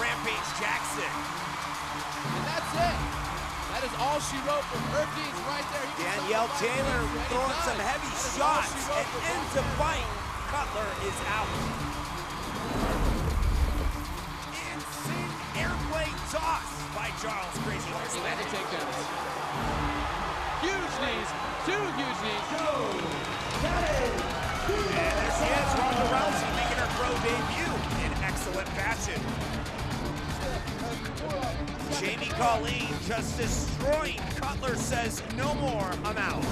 Rampage Jackson. And that's it. That is all she wrote for Murphy's right there. Danielle Taylor throwing some heavy shots and ends the fight. Cutler is out. Insane airplane toss by Charles Krazy. He had to take that. Huge knees, two huge knees. And there she is, Ronda Rousey making her pro debut in excellent fashion. Jamie Colleen just destroying. Cutler says, no more, I'm out.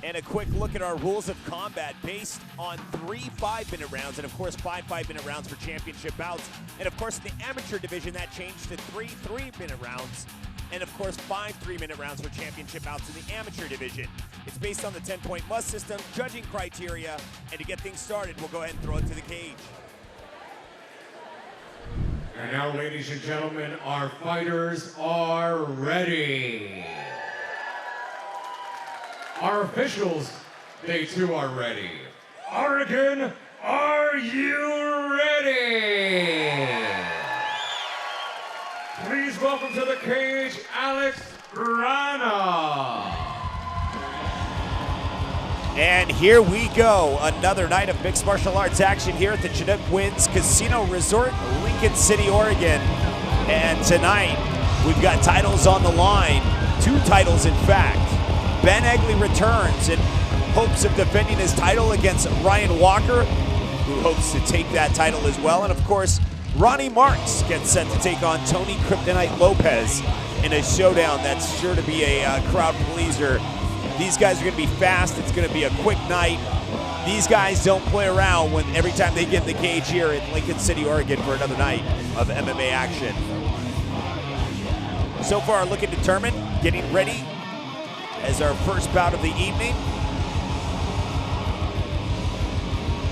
And a quick look at our rules of combat based on 3 5-minute rounds, and of course 5 5-minute rounds for championship bouts. And of course in the amateur division that changed to 3 3-minute rounds, and of course 5 3-minute rounds for championship bouts in the amateur division. It's based on the 10-point must system, judging criteria, and to get things started, we'll go ahead and throw it to the cage. And now, ladies and gentlemen, our fighters are ready. Our officials, they too are ready. Oregon, are you ready? Please welcome to the cage, Alex Rana. And here we go, another night of mixed martial arts action here at the Chinook Winds Casino Resort, Lincoln City, Oregon. And tonight, we've got titles on the line, 2 titles in fact. Ben Egli returns in hopes of defending his title against Ryan Walker, who hopes to take that title as well. And of course, Ronny Markes gets set to take on Tony Kryptonite Lopez in a showdown that's sure to be a crowd pleaser. These guys are gonna be fast, it's gonna be a quick night. These guys don't play around when every time they get in the cage here in Lincoln City, Oregon for another night of MMA action. So far looking determined, getting ready as our first bout of the evening.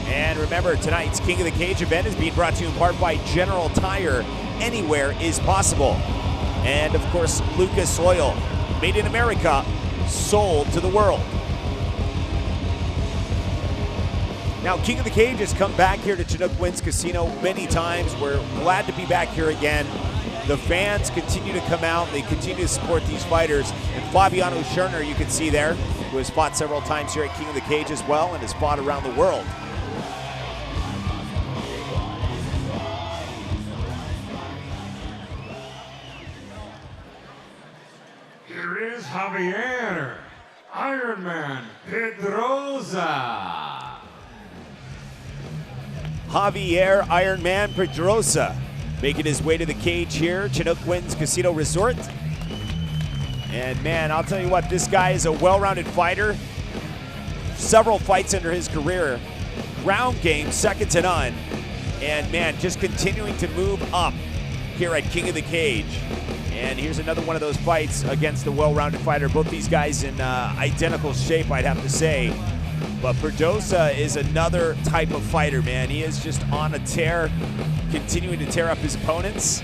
And remember, tonight's King of the Cage event is being brought to you in part by General Tire. Anywhere is possible. And of course, Lucas Oil, made in America, sold to the world. Now, King of the Cage has come back here to Chinook Winds Casino many times. We're glad to be back here again. The fans continue to come out. They continue to support these fighters. And Fabiano Scherner, you can see there, who has fought several times here at King of the Cage as well and has fought around the world. Here is Javier, Ironman Pedrosa. Javier Ironman Pedrosa making his way to the cage here, Chinook Winds Casino Resort. And man, I'll tell you what, this guy is a well-rounded fighter. Several fights under his career. Ground game, second to none. And man, just continuing to move up here at King of the Cage. And here's another one of those fights against a well-rounded fighter. Both these guys in identical shape, I'd have to say. But Pedrosa is another type of fighter, man. He is just on a tear, continuing to tear up his opponents,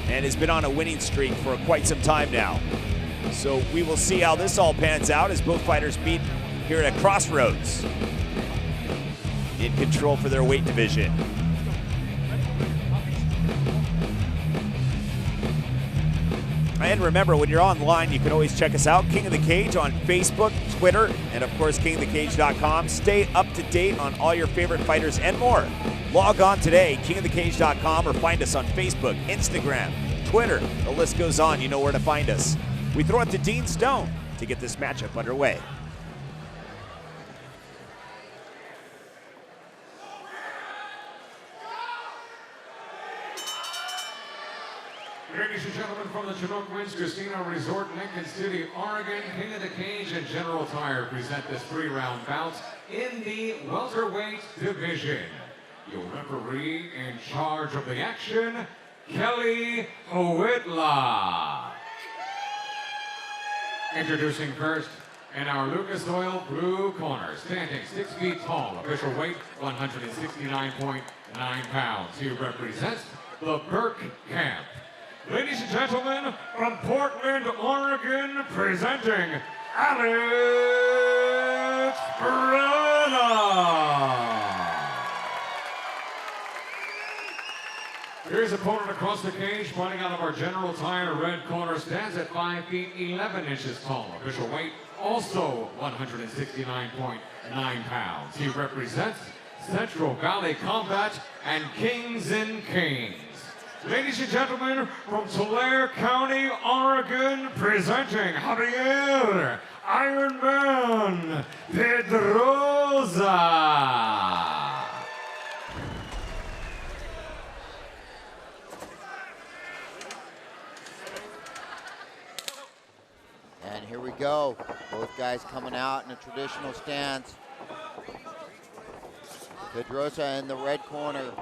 and has been on a winning streak for quite some time now. So we will see how this all pans out as both fighters meet here at a crossroads in control for their weight division. And remember, when you're online, you can always check us out, King of the Cage on Facebook, Twitter, and of course, kingofthecage.com. Stay up to date on all your favorite fighters and more. Log on today, kingofthecage.com, or find us on Facebook, Instagram, Twitter. The list goes on. You know where to find us. We throw it to Dean Stone to get this matchup underway. Ladies and gentlemen, from the Chinook Winds Casino Resort, Lincoln City, Oregon, King of the Cage and General Tire present this 3-round bout in the welterweight division. Your referee in charge of the action, Kelly Whitla. Introducing first, In our Lucas Oil blue corner, standing 6 feet tall, official weight 169.9 pounds. He represents the Burke camp. Ladies and gentlemen, from Portland, Oregon, presenting Alex Brennan. Here's opponent across the cage, fighting out of our General Tire red corner, stands at 5 feet 11 inches tall. Official weight also 169.9 pounds. He represents Central Valley Combat and Kings and Kings. Ladies and gentlemen, from Tulare County, Oregon, presenting Javier Ironman Pedrosa. And here we go. Both guys coming out in a traditional stance. Pedrosa in the red corner.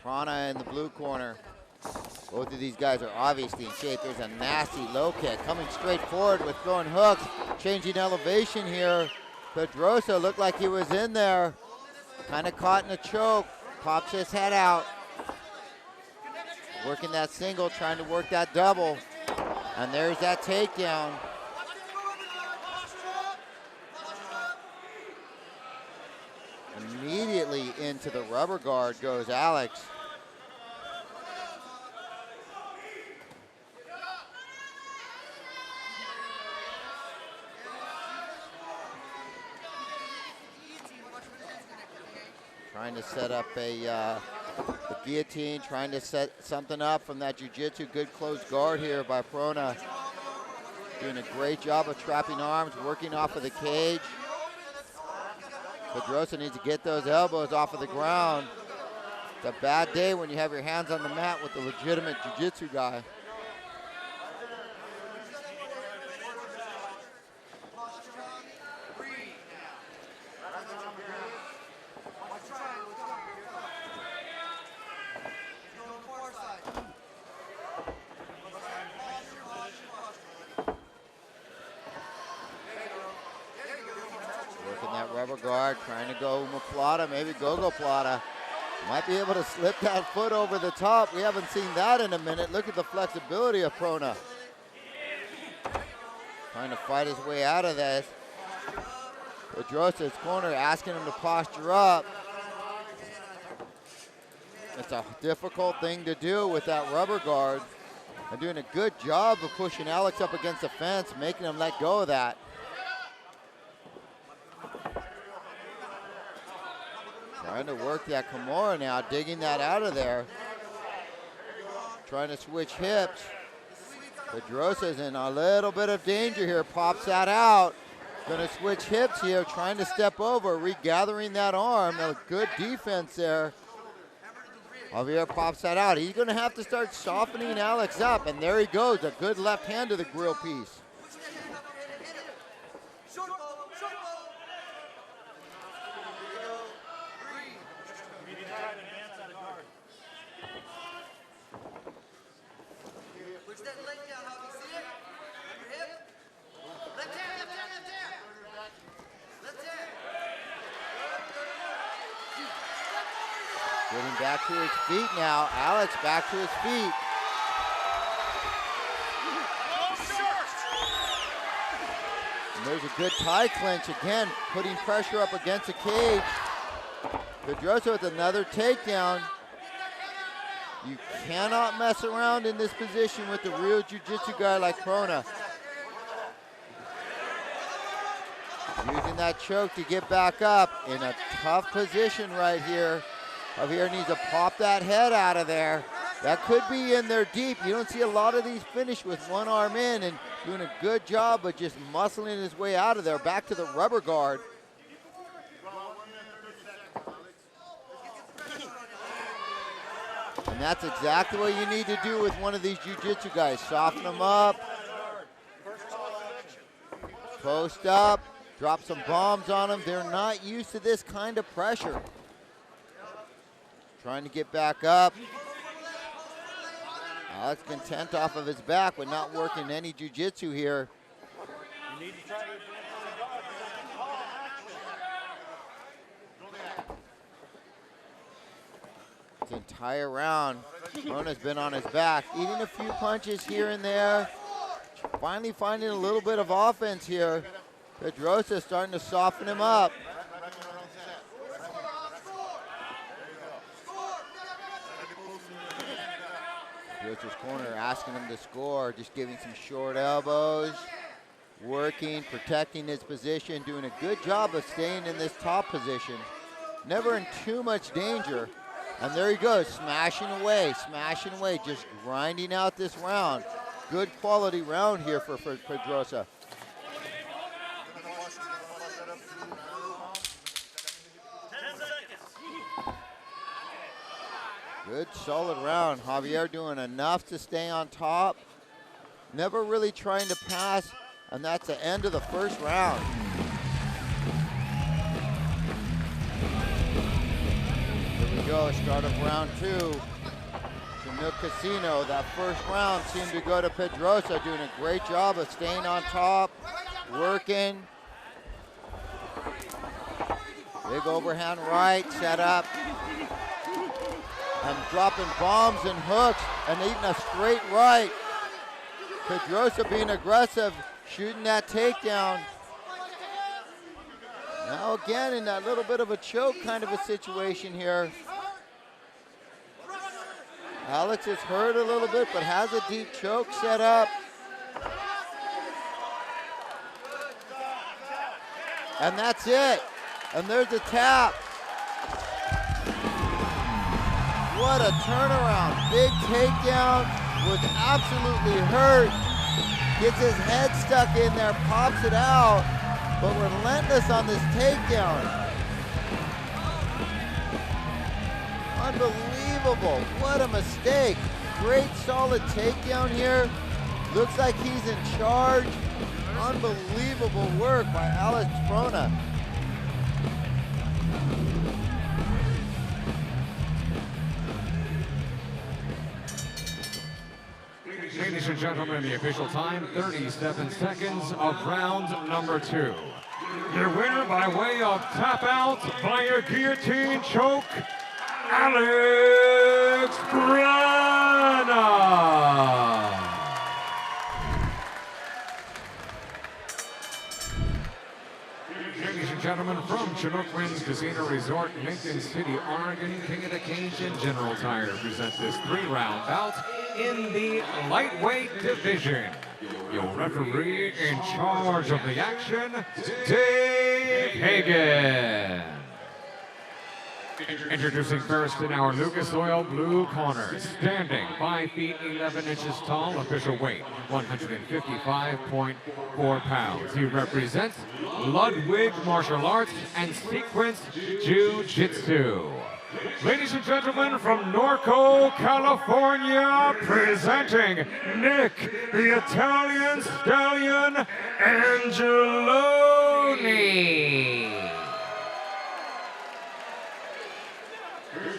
Prana in the blue corner. Both of these guys are obviously in shape. There's a nasty low kick coming straight forward with throwing hooks. Changing elevation here. Pedrosa looked like he was in there. Kind of caught in a choke. Pops his head out. Working that single, trying to work that double. And there's that takedown. Immediately into the rubber guard goes Alex. Trying to set up the guillotine, trying to set something up from that jiu-jitsu. Good close guard here by Prona. Doing a great job of trapping arms, working off of the cage. Pedrosa needs to get those elbows off of the ground. It's a bad day when you have your hands on the mat with a legitimate jiu-jitsu guy. Guard trying to go Plata, maybe Gogo Plata. Might be able to slip that foot over the top. We haven't seen that in a minute. Look at the flexibility of Prona. Trying to fight his way out of this. Pedrosa's corner asking him to posture up. It's a difficult thing to do with that rubber guard. And doing a good job of pushing Alex up against the fence, making him let go of that. Trying to work that Kimura now, digging that out of there. Trying to switch hips. Pedrosa's in a little bit of danger here, pops that out. Gonna switch hips here, trying to step over, regathering that arm. A good defense there. Javier pops that out. He's gonna have to start softening Alex up, and there he goes, a good left hand to the grill piece. Getting back to his feet now. Alex back to his feet. And there's a good tie clinch again, putting pressure up against the cage. Pedrosa with another takedown. You cannot mess around in this position with a real jiu-jitsu guy like Prona. Using that choke to get back up in a tough position right here. Javier needs to pop that head out of there. That could be in there deep. You don't see a lot of these finish with one arm in, and doing a good job of just muscling his way out of there. Back to the rubber guard. And that's exactly what you need to do with one of these jiu-jitsu guys. Soften them up. Post up. Drop some bombs on them. They're not used to this kind of pressure. Trying to get back up. Alex content off of his back, but not working any jiu-jitsu here. This entire round, Rona's been on his back, eating a few punches here and there. Finally finding a little bit of offense here. Pedrosa starting to soften him up. Pedrosa's corner asking him to score, just giving some short elbows, working, protecting his position, doing a good job of staying in this top position. Never in too much danger. And there he goes, smashing away, just grinding out this round. Good quality round here for Pedrosa. Good solid round. Javier doing enough to stay on top. Never really trying to pass, and that's the end of the first round. Go, start of round two. Chinook Casino, that first round seemed to go to Pedrosa, doing a great job of staying on top, working. Big overhand right, set up. And dropping bombs and hooks and eating a straight right. Pedrosa being aggressive, shooting that takedown. Now again in that little bit of a choke kind of a situation here. Alex is hurt a little bit, but has a deep choke set up. And that's it. And there's a tap. What a turnaround. Big takedown. Was absolutely hurt. Gets his head stuck in there, pops it out, but relentless on this takedown. Unbelievable. What a mistake. Great solid takedown here. Looks like he's in charge. Unbelievable work by Alex Frona. Ladies and gentlemen, the official time, 37 seconds of round number 2. Your winner by way of tap out via guillotine choke, Alex Frona. Ladies and gentlemen, from Chinook Winds Casino Resort, Lincoln City, Oregon, King of the Cage and General Tire present this 3-round bout in the lightweight division. Your referee in charge of the action, Dave Hagen. Introducing first in our Lucas Oil blue corner, standing 5 feet 11 inches tall, official weight 155.4 pounds. He represents Ludwig Martial Arts and Sequence Jiu-Jitsu. Ladies and gentlemen, from Norco, California, presenting Nick, the Italian Stallion Angeloni.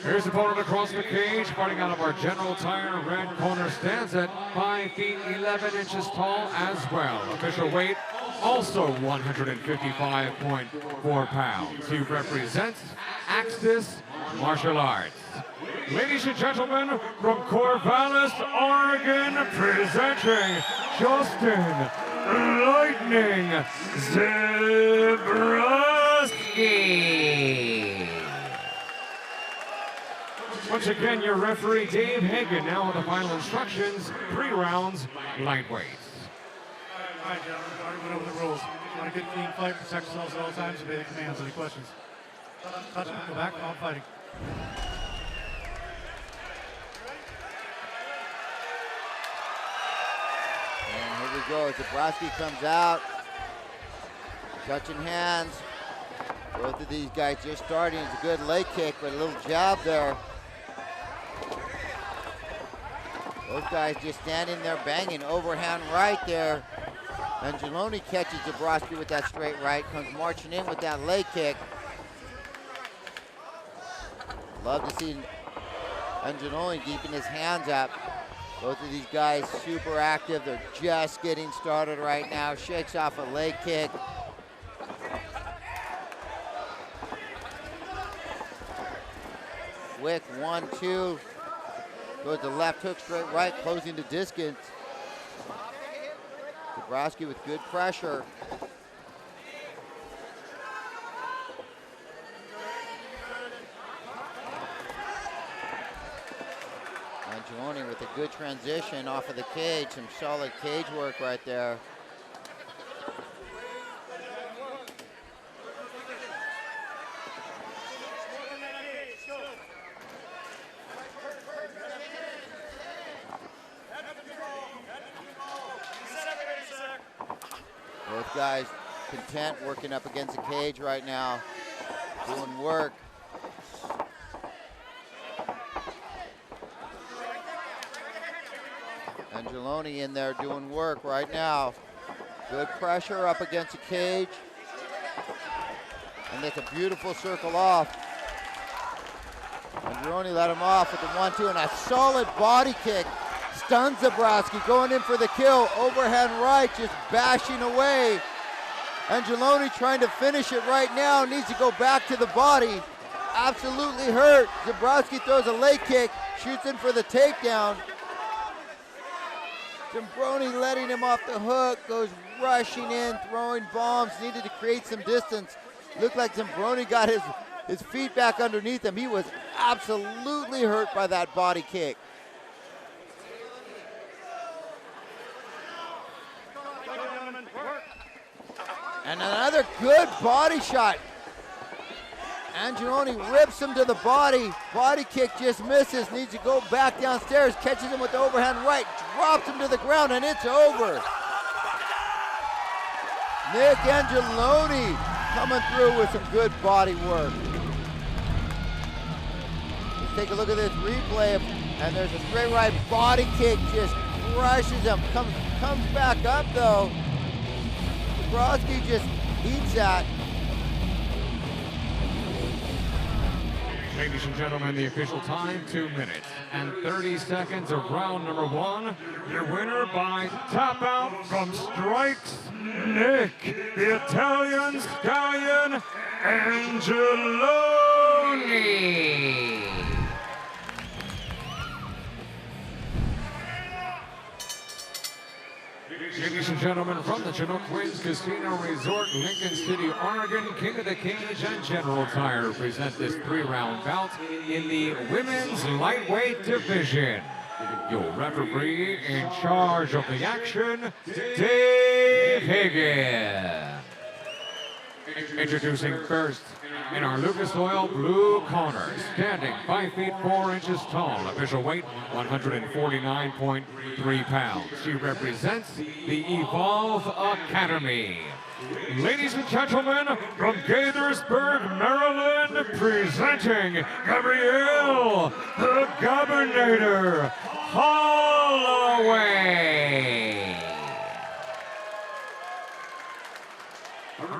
Here's the opponent across the cage, fighting out of our General Tire red corner, stands at 5 feet 11 inches tall as well. Official weight also 155.4 pounds. He represents Axis Martial Arts. Ladies and gentlemen, from Corvallis, Oregon, presenting Justin Lightning Zebrowski. Once again, your referee, Dave Hagen, now with the final instructions, 3 rounds, lightweights. All right, gentlemen, we already went over the rules. You want a good, clean fight, protect yourselves at all times, obey the commands. Any questions? Touch them, go back, all fighting. And here we go, Zebrowski comes out, touching hands. Both of these guys just starting. It's a good leg kick, but a little jab there. Those guys just standing there banging, overhand right there. Angeloni catches Zebrowski with that straight right, comes marching in with that leg kick. Love to see Angeloni keeping his hands up. Both of these guys super active. They're just getting started right now. Shakes off a leg kick. Quick 1-2. Goes to left hook, straight right, closing the distance. Dabrowski with good pressure. Angeloni with a good transition off of the cage. Some solid cage work right there. Both guys content working up against the cage right now, doing work. Angeloni in there doing work right now. Good pressure up against the cage. And that's a beautiful circle off. Angeloni let him off with the 1-2 and a solid body kick. Stuns Dabrowski, going in for the kill. Overhand right, just bashing away. Angeloni trying to finish it right now. Needs to go back to the body. Absolutely hurt. Dabrowski throws a leg kick, shoots in for the takedown. Zambroni letting him off the hook, goes rushing in, throwing bombs, needed to create some distance. Looked like Zambroni got his feet back underneath him. He was absolutely hurt by that body kick. And another good body shot. Angeloni rips him to the body. Body kick just misses. Needs to go back downstairs. Catches him with the overhand right. Drops him to the ground, and it's over. Nick Angeloni coming through with some good body work. Let's take a look at this replay. And there's a straight right body kick. Just crushes him. Comes back up, though. Dabrowski just eats that. Ladies and gentlemen, the official time, 2 minutes and 30 seconds of round number 1. Your winner by tap out from strikes, Nick, the Italian Stallion, Angeloni. Ladies and gentlemen, from the Chinook Winds Casino Resort, Lincoln City, Oregon, King of the Cage and General Tire present this 3-round bout in the women's lightweight division. Your referee in charge of the action, Dave Hagen. Introducing first, in our Lucas Oil blue corner, standing 5 feet 4 inches tall, official weight 149.3 pounds. She represents the Evolve Academy. Ladies and gentlemen, from Gaithersburg, Maryland, presenting Gabrielle, the Governator Holloway.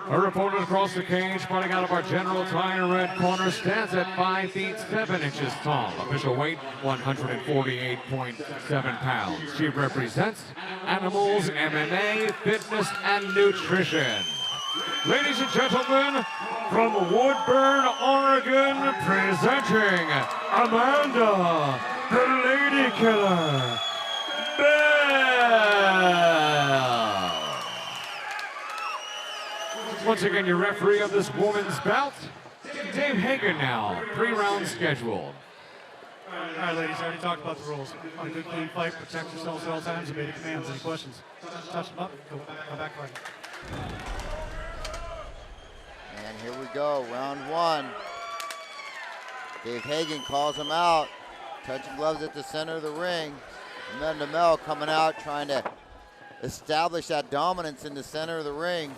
Her opponent across the cage, fighting out of our General Tire red corner, stands at 5 feet 7 inches tall. Official weight 148.7 pounds. She represents Animals MMA, Fitness, and Nutrition. Ladies and gentlemen, from Woodburn, Oregon, presenting Amanda, the Lady Killer, Bell. Once again, your referee of this woman's bout, Dave Hagen now. 3 rounds scheduled. All right, ladies, I already talked about the rules. On a good, clean fight, protect yourselves at all times, obey the commands. Any questions? Touch them up, go back fighting. And here we go, round 1. Dave Hagen calls him out. Touching gloves at the center of the ring. Amanda Mel coming out, trying to establish that dominance in the center of the ring.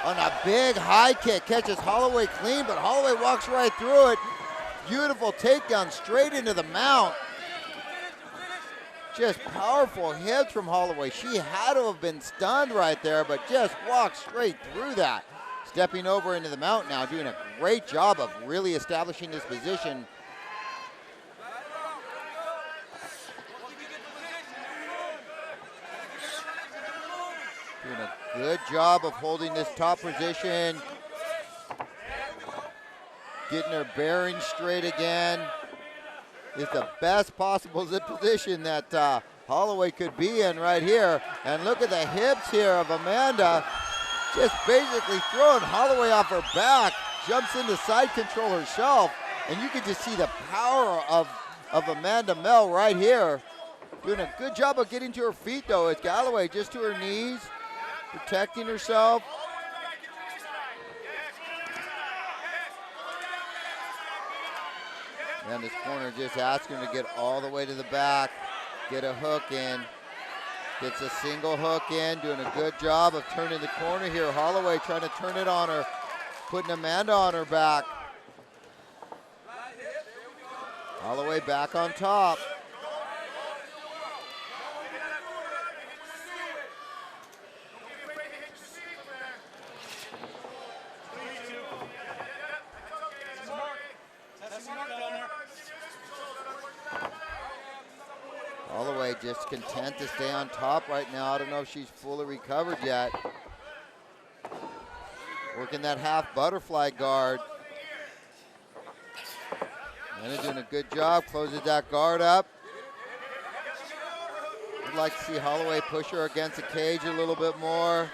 On a big high kick, catches Holloway clean, but Holloway walks right through it. Beautiful takedown straight into the mount. Just powerful hits from Holloway. She had to have been stunned right there, but just walked straight through that. Stepping over into the mount now, doing a great job of really establishing this position. good job of holding this top position. Getting her bearing straight again. Is the best possible position that Holloway could be in right here. And look at the hips here of Amanda. Just basically throwing Holloway off her back. Jumps into side control herself. And you can just see the power of Amanda Mel right here. Doing a good job of getting to her feet though. It's Galloway just to her knees. Protecting herself. And this corner just asking her to get all the way to the back. Get a hook in. Gets a single hook in. Doing a good job of turning the corner here. Holloway trying to turn it on her. Putting Amanda on her back. Holloway back on top. Holloway just content to stay on top right now. I don't know if she's fully recovered yet. Working that half butterfly guard. Amanda doing a good job, closes that guard up. I'd like to see Holloway push her against the cage a little bit more.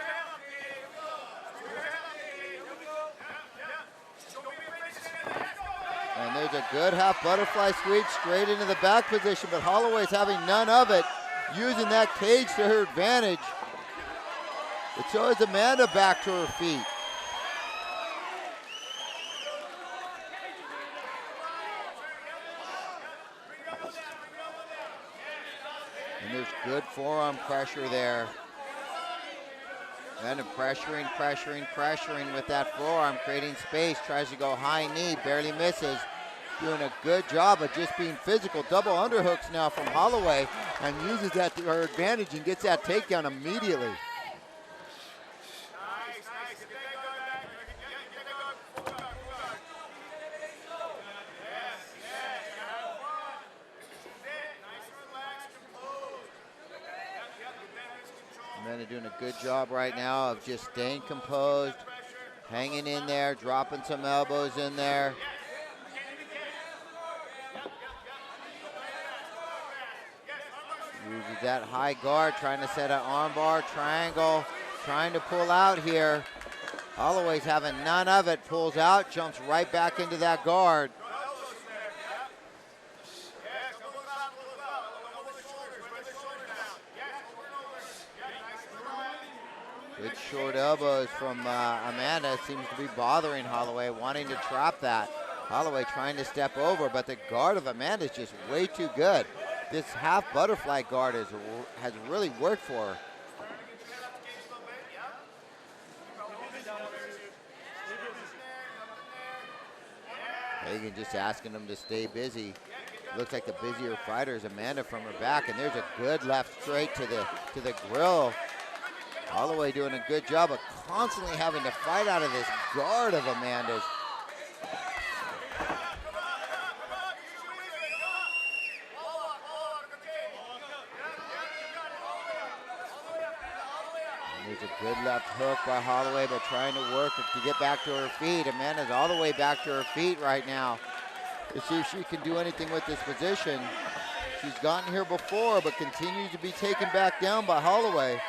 And there's a good half butterfly sweep straight into the back position, but Holloway's having none of it, using that cage to her advantage. It shows Amanda back to her feet. And there's good forearm pressure there. And pressuring with that forearm, creating space, tries to go high knee, barely misses. Doing a good job of just being physical. Double underhooks now from Holloway, and uses that to her advantage and gets that takedown immediately. Amanda doing a good job right now of just staying composed, hanging in there, dropping some elbows in there. Uses that high guard, trying to set an armbar, triangle, trying to pull out here. Holloway's having none of it, pulls out, jumps right back into that guard. Good short elbows from Amanda. Seems to be bothering Holloway, wanting to trap that. Holloway trying to step over, but the guard of Amanda is just way too good. This half butterfly guard has really worked for her. Hagen just asking him to stay busy. Looks like the busier fighter is Amanda from her back, and there's a good left straight to the grill. Holloway doing a good job of constantly having to fight out of this guard of Amanda's. And there's a good left hook by Holloway, but trying to work to get back to her feet. Amanda's all the way back to her feet right now to see if she can do anything with this position. She's gotten here before, but continues to be taken back down by Holloway.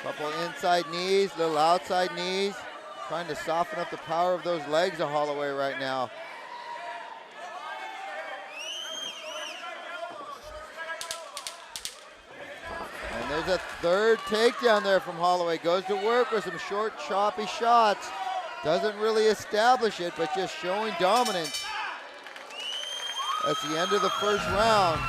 Couple inside knees, little outside knees. Trying to soften up the power of those legs of Holloway right now. And there's a third takedown there from Holloway. Goes to work with some short, choppy shots. Doesn't really establish it, but just showing dominance. That's the end of the first round.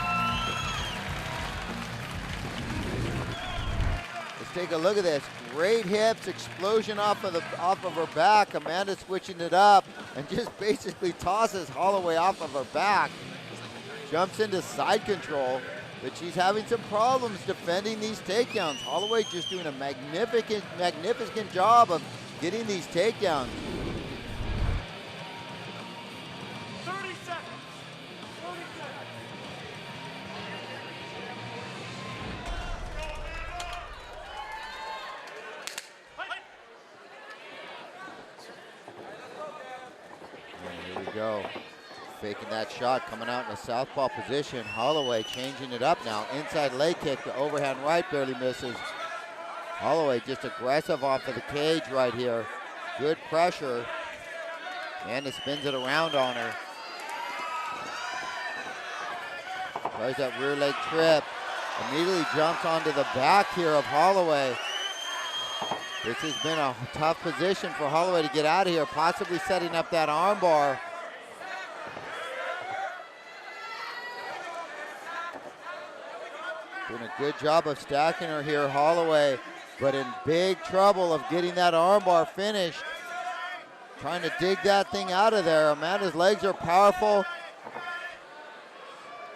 Take a look at this. Great hips, explosion off of her back. Amanda switching it up and just basically tosses Holloway off of her back. Jumps into side control, but she's having some problems defending these takedowns. Holloway just doing a magnificent job of getting these takedowns. 30 seconds. we go. Faking that shot, coming out in a southpaw position. Holloway changing it up now. Inside leg kick, the overhand right barely misses. Holloway just aggressive off of the cage right here. Good pressure. Amanda spins it around on her. Tries that rear leg trip. Immediately jumps onto the back here of Holloway. This has been a tough position for Holloway to get out of here, possibly setting up that armbar. Doing a good job of stacking her here, Holloway, but in big trouble of getting that armbar finished. Trying to dig that thing out of there. Amanda's legs are powerful.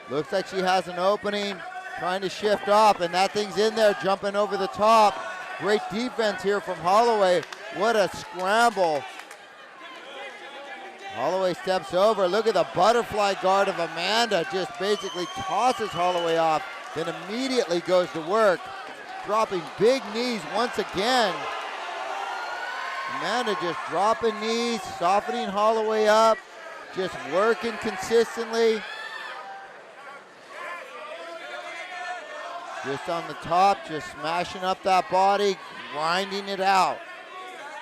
Looks like she has an opening. Trying to shift off, and that thing's in there, jumping over the top. Great defense here from Holloway. What a scramble. Holloway steps over. Look at the butterfly guard of Amanda. Just basically tosses Holloway off, then immediately goes to work. Dropping big knees once again. Amanda just dropping knees, softening Holloway up, just working consistently. Just on the top, just smashing up that body, grinding it out.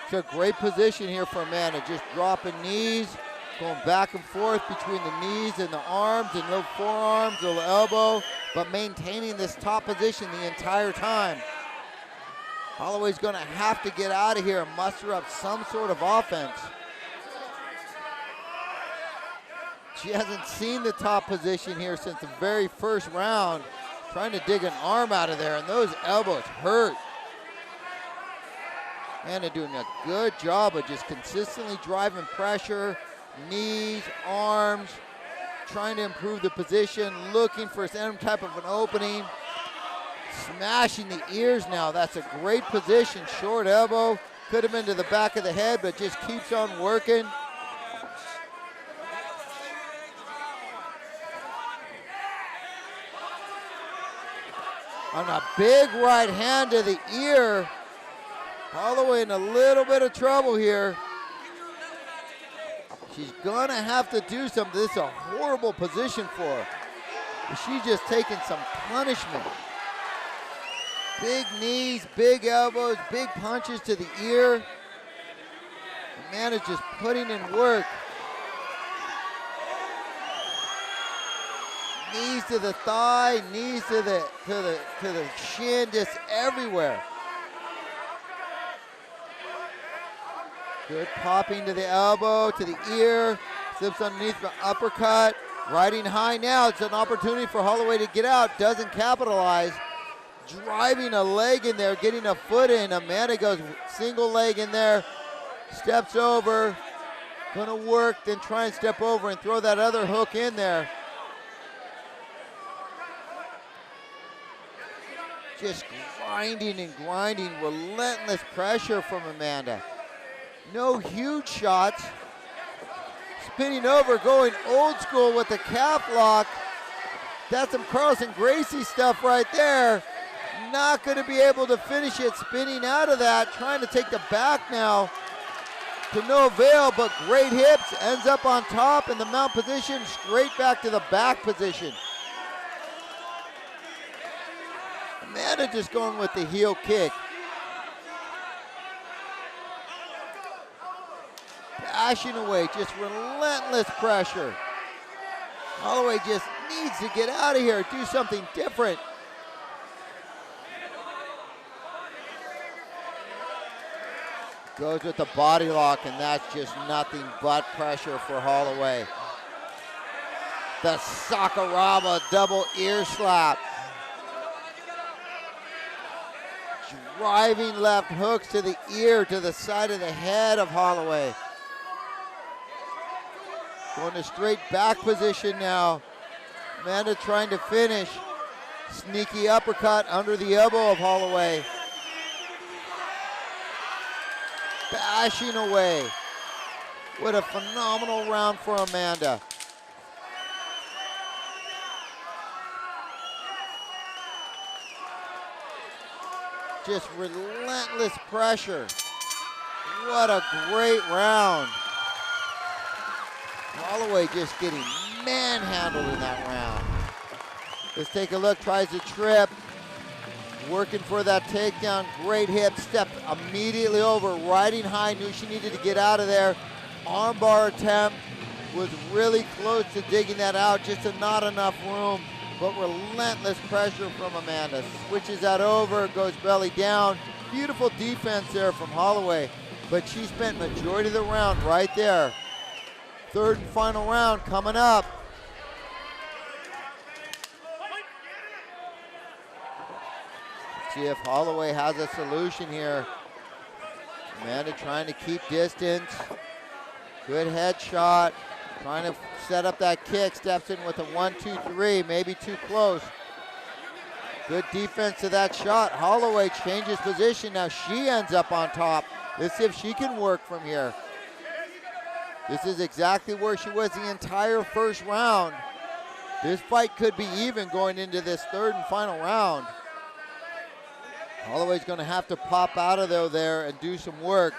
It's a great position here for Amanda, just dropping knees, going back and forth between the knees and the arms, and no forearms, no elbow, but maintaining this top position the entire time. Holloway's gonna have to get out of here and muster up some sort of offense. She hasn't seen the top position here since the very first round. Trying to dig an arm out of there, and those elbows hurt. Amanda doing a good job of just consistently driving pressure, knees, arms, trying to improve the position, looking for some type of an opening. Smashing the ears now. That's a great position. Short elbow. Could have been to the back of the head, but just keeps on working. On a big right hand to the ear. Holloway in a little bit of trouble here. She's gonna have to do something. This is a horrible position for her. She's just taking some punishment. Big knees, big elbows, big punches to the ear. Amanda's just putting in work. Knees to the thigh, knees to the shin, just everywhere. Good popping to the elbow, to the ear, slips underneath the uppercut. Riding high now, it's an opportunity for Holloway to get out, doesn't capitalize. Driving a leg in there, getting a foot in. Amanda goes single leg in there, steps over, gonna work, then try and step over and throw that other hook in there. Just grinding and grinding, relentless pressure from Amanda. No huge shots. Spinning over, going old school with the calf lock. That's some Carlson Gracie stuff right there. Not going to be able to finish it, spinning out of that, trying to take the back now to no avail, but great hips, ends up on top in the mount position, straight back to the back position. Amanda just going with the heel kick. Bashing away, just relentless pressure. Holloway just needs to get out of here, do something different. Goes with the body lock, and that's just nothing but pressure for Holloway. The Sakuraba double ear slap. Driving left hooks to the ear, to the side of the head of Holloway. Going to straight back position now. Amanda trying to finish. Sneaky uppercut under the elbow of Holloway. Bashing away. What a phenomenal round for Amanda. Just relentless pressure. What a great round. Holloway just getting manhandled in that round. Let's take a look, tries to trip. Working for that takedown, great hip, stepped immediately over, riding high, knew she needed to get out of there. Armbar attempt, was really close to digging that out, just not enough room, but relentless pressure from Amanda. Switches that over, goes belly down. Beautiful defense there from Holloway, but she spent majority of the round right there. Third and final round coming up. See if Holloway has a solution here. Amanda trying to keep distance. Good headshot. Trying to set up that kick. Steps in with a 1-2-3, maybe too close. Good defense to that shot. Holloway changes position. Now she ends up on top. Let's see if she can work from here. This is exactly where she was the entire first round. This fight could be even going into this third and final round. Holloway's going to have to pop out of there and do some work.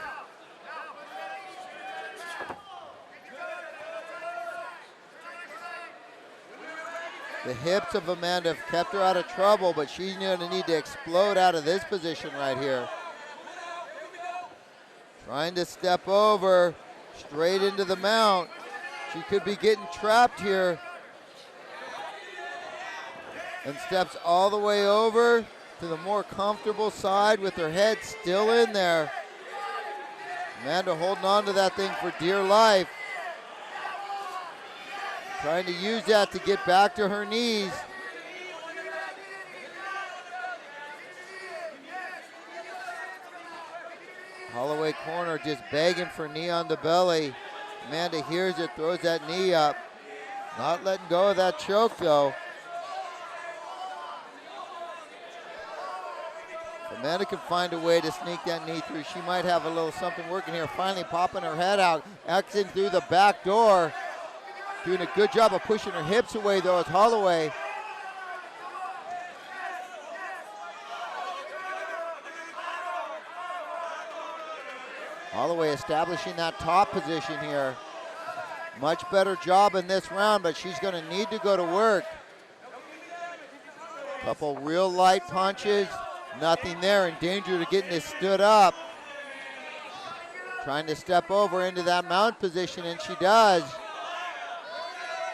The hips of Amanda have kept her out of trouble, but she's going to need to explode out of this position right here. Trying to step over, straight into the mount. She could be getting trapped here. And steps all the way over to the more comfortable side with her head still in there. Amanda holding on to that thing for dear life. Trying to use that to get back to her knees. Holloway corner just begging for knee on the belly. Amanda hears it, throws that knee up. Not letting go of that choke though. Amanda can find a way to sneak that knee through. She might have a little something working here. Finally popping her head out, exiting through the back door. Doing a good job of pushing her hips away though as Holloway. Holloway establishing that top position here. Much better job in this round, but she's going to need to go to work. Couple real light punches. Nothing there, in danger to getting this stood up. Trying to step over into that mount position, and she does.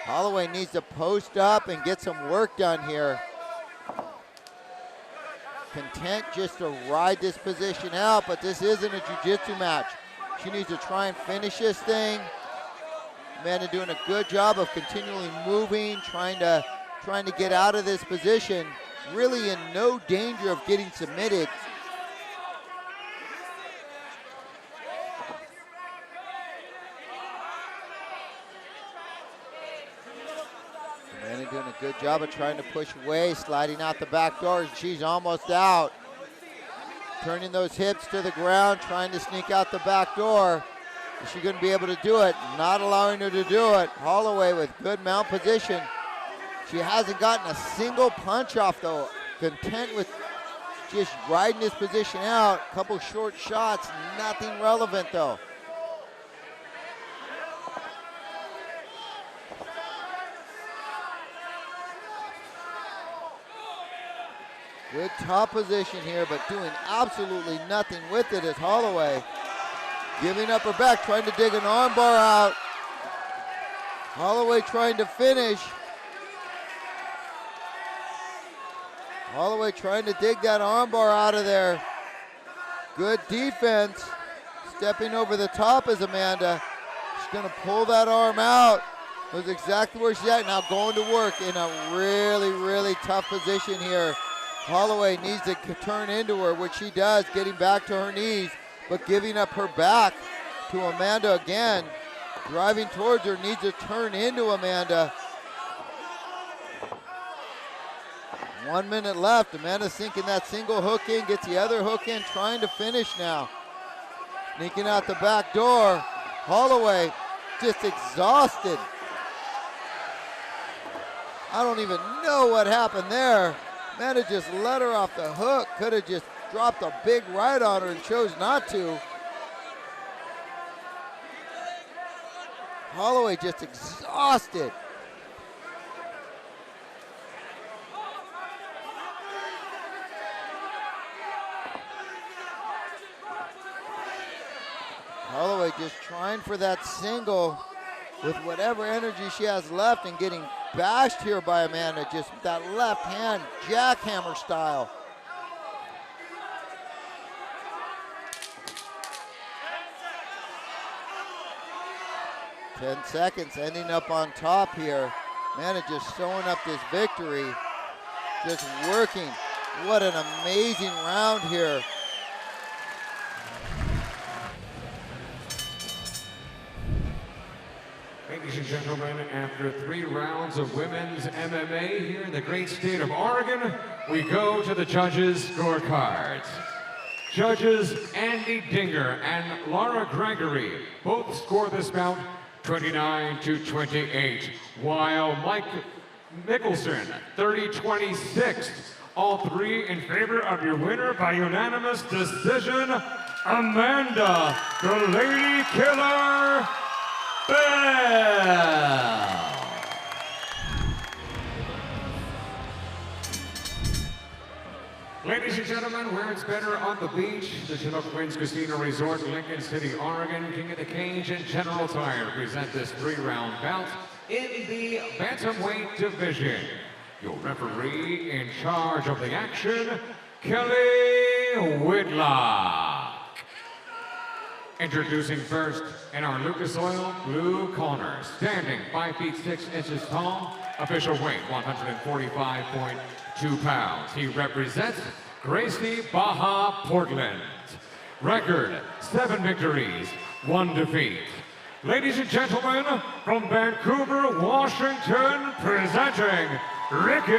Holloway needs to post up and get some work done here. Content just to ride this position out, but this isn't a jiu-jitsu match. She needs to try and finish this thing. Amanda doing a good job of continually moving, trying to get out of this position. Really in no danger of getting submitted. Amanda doing a good job of trying to push away, sliding out the back door, and she's almost out. Turning those hips to the ground, trying to sneak out the back door. Is she going to be able to do it? Not allowing her to do it. Holloway with good mount position. She hasn't gotten a single punch off though. Content with just riding this position out. Couple short shots, nothing relevant though. Good top position here, but doing absolutely nothing with it is Holloway. Giving up her back, trying to dig an armbar out. Holloway trying to finish. Holloway trying to dig that armbar out of there. Good defense. Stepping over the top is Amanda. She's going to pull that arm out. That's exactly where she's at. Now going to work in a really, really tough position here. Holloway needs to turn into her, which she does, getting back to her knees, but giving up her back to Amanda again. Driving towards her, needs to turn into Amanda. 1 minute left. Amanda sinking that single hook in, gets the other hook in, trying to finish now. Sneaking out the back door. Holloway just exhausted. I don't even know what happened there. Amanda just let her off the hook. Could have just dropped a big right on her and chose not to. Holloway just exhausted. Holloway just trying for that single with whatever energy she has left and getting bashed here by Amanda, just that left hand jackhammer style. Ten seconds, ending up on top here. Amanda just sewing up this victory, just working. What an amazing round here. Ladies and gentlemen, after 3 rounds of women's MMA here in the great state of Oregon, we go to the judges' scorecards. Judges Andy Dinger and Laura Gregory both score this bout 29-28, while Mike Mickelson 30-26. All 3 in favor of your winner by unanimous decision, Amanda, the Lady Killer Bell. Ladies and gentlemen, where it's better on the beach, the Chinook Winds Casino Resort, Lincoln City, Oregon, King of the Cage and General Tire present this 3-round bout in the bantamweight division. Your referee in charge of the action, Kelly Whitlock. Introducing first in our Lucas Oil blue corner, standing 5 feet 6 inches tall, official weight 145.2 pounds. He represents Gracie Baja Portland. Record 7 victories, 1 defeat. Ladies and gentlemen, from Vancouver, Washington, presenting Ricky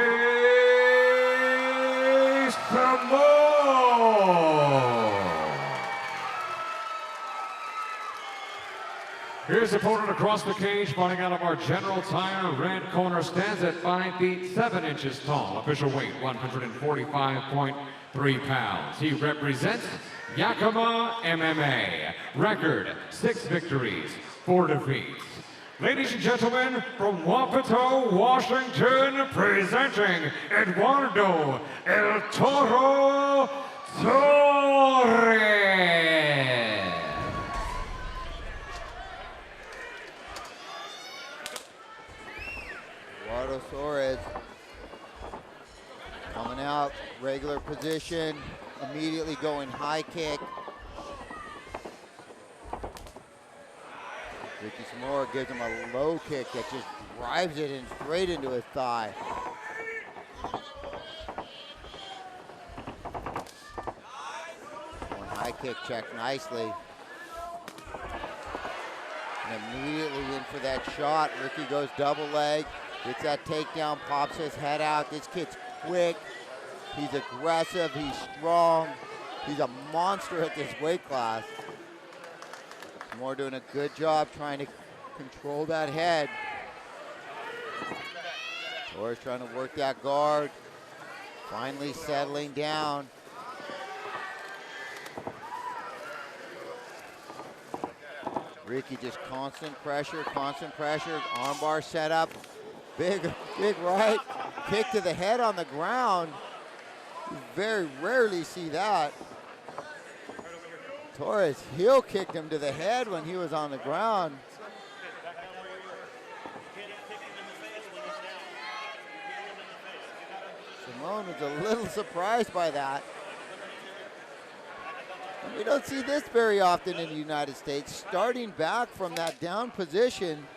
Simone. His opponent across the cage, fighting out of our General Tire red corner, stands at 5 feet 7 inches tall. Official weight 145.3 pounds. He represents Yakima MMA. Record 6 victories, 4 defeats. Ladies and gentlemen, from Wapato, Washington, presenting Eduardo El Toro Torres. Eduardo Torres coming out, regular position, immediately going high kick. Ricky Simone gives him a low kick that just drives it in straight into his thigh. One high kick checked nicely. And immediately in for that shot. Ricky goes double leg, gets that takedown, pops his head out. This kid's quick, he's aggressive, he's strong. He's a monster at this weight class. Moore doing a good job trying to control that head. Torres trying to work that guard. Finally settling down. Ricky just constant pressure, armbar set up. Big right, kick to the head on the ground. You very rarely see that. Torres heel kicked him to the head when he was on the ground. Simone was a little surprised by that. And we don't see this very often in the United States. Starting back from that down position,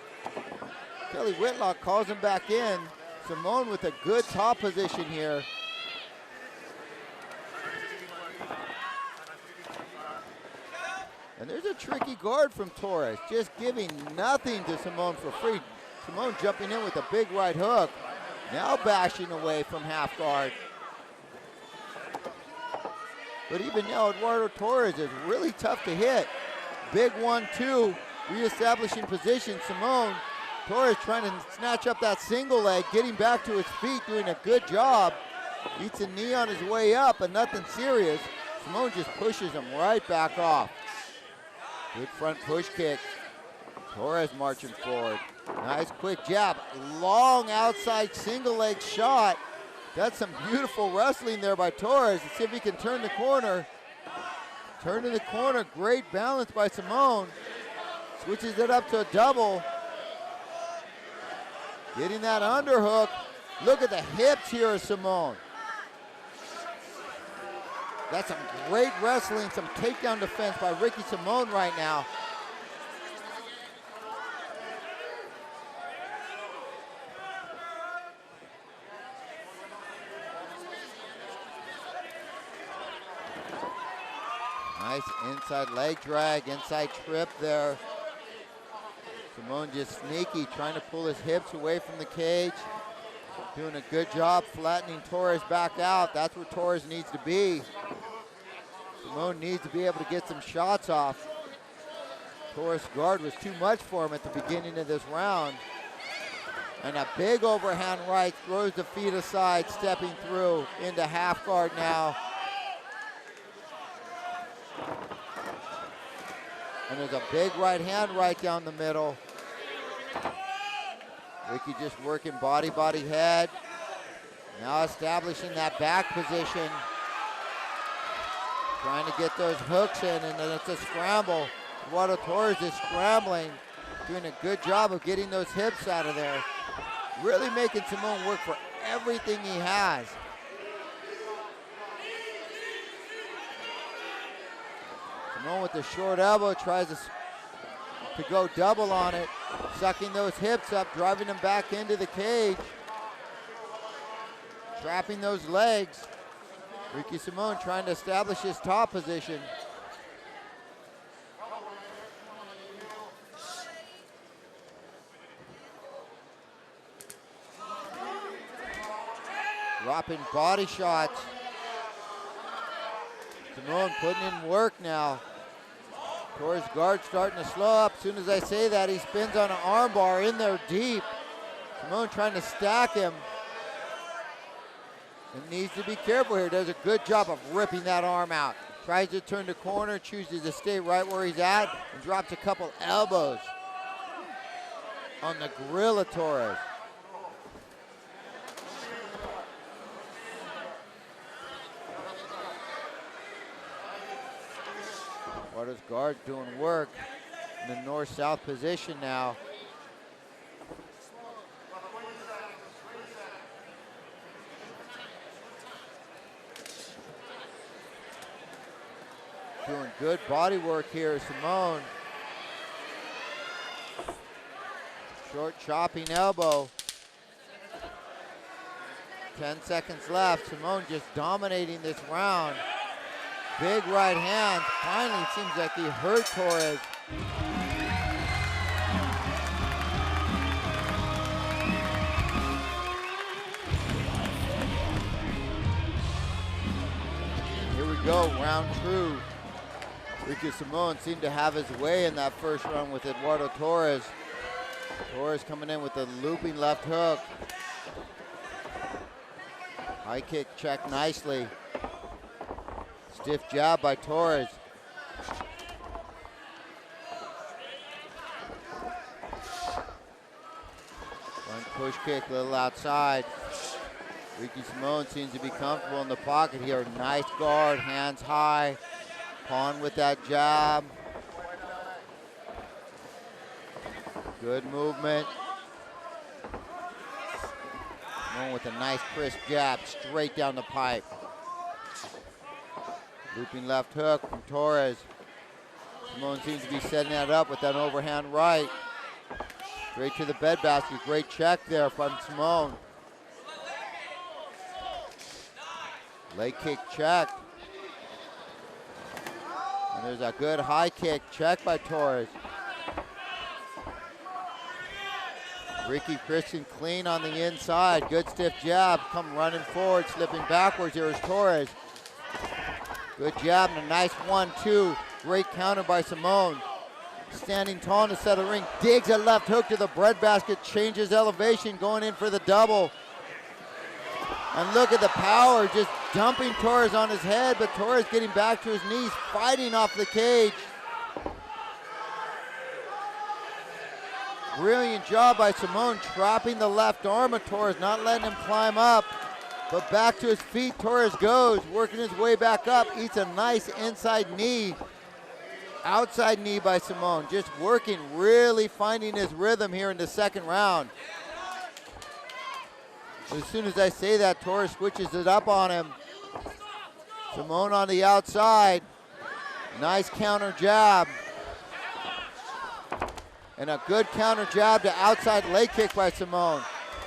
Kelly Whitlock calls him back in. Simone with a good top position here. And there's a tricky guard from Torres, just giving nothing to Simone for free. Simone jumping in with a big right hook. Now bashing away from half guard. But even now, Eduardo Torres is really tough to hit. Big 1-2, reestablishing position. Simone, Torres trying to snatch up that single leg, getting back to his feet, doing a good job. Eats a knee on his way up, but nothing serious. Simone just pushes him right back off. Good front push kick. Torres marching forward. Nice quick jab. Long outside single leg shot. That's some beautiful wrestling there by Torres. Let's see if he can turn the corner. Turn in the corner. Great balance by Simone. Switches it up to a double. Getting that underhook. Look at the hips here of Simone. That's some great wrestling, some takedown defense by Ricky Simone right now. Nice inside leg drag, inside trip there. Simone just sneaky, trying to pull his hips away from the cage. Doing a good job flattening Torres back out. That's where Torres needs to be. Simone needs to be able to get some shots off. Torres' guard was too much for him at the beginning of this round. And a big overhand right, throws the feet aside, stepping through into half guard now. And there's a big right hand right down the middle. Ricky just working body, head. Now establishing that back position. Trying to get those hooks in, and then it's a scramble. Eduardo Torres is scrambling, doing a good job of getting those hips out of there. Really making Simone work for everything he has. Simone with the short elbow tries to go double on it, sucking those hips up, driving them back into the cage, trapping those legs. Ricky Simone trying to establish his top position. Dropping body shots. Simone putting in work now. Torres' guard starting to slow up. As soon as I say that, he spins on an armbar in there deep. Simone trying to stack him. And needs to be careful here. Does a good job of ripping that arm out. Tries to turn the corner, chooses to stay right where he's at, and drops a couple elbows on the grill of Torres. Eduardo's guard doing work in the north-south position now. Doing good body work here, Simone. Short chopping elbow. 10 seconds left. Simone just dominating this round. Big right hand. Finally, it seems like he hurt Torres. Here we go, round two. Ricky Simone seemed to have his way in that first round with Eduardo Torres. Torres coming in with a looping left hook. High kick checked nicely. Stiff jab by Torres. One push kick, a little outside. Ricky Simone seems to be comfortable in the pocket here. Nice guard, hands high. Pawn with that jab. Good movement. Simone with a nice crisp jab straight down the pipe. Looping left hook from Torres. Simone seems to be setting that up with that overhand right. Straight to the bed basket. Great check there from Simone. Leg kick check. And there's a good high kick check by Torres. Ricky Christian clean on the inside. Good stiff jab. Come running forward, slipping backwards. Here is Torres. Good jab and a nice 1-2. Great counter by Simone. Standing tall in the center of the ring. Digs a left hook to the breadbasket. Changes elevation, going in for the double. And look at the power, just dumping Torres on his head, but Torres getting back to his knees, fighting off the cage. Brilliant job by Simone, trapping the left arm of Torres, not letting him climb up. But back to his feet, Torres goes, working his way back up, eats a nice inside knee. Outside knee by Simone, just working, really finding his rhythm here in the second round. As soon as I say that, Torres switches it up on him. Simone on the outside. Nice counter jab. And a good counter jab to outside leg kick by Simone.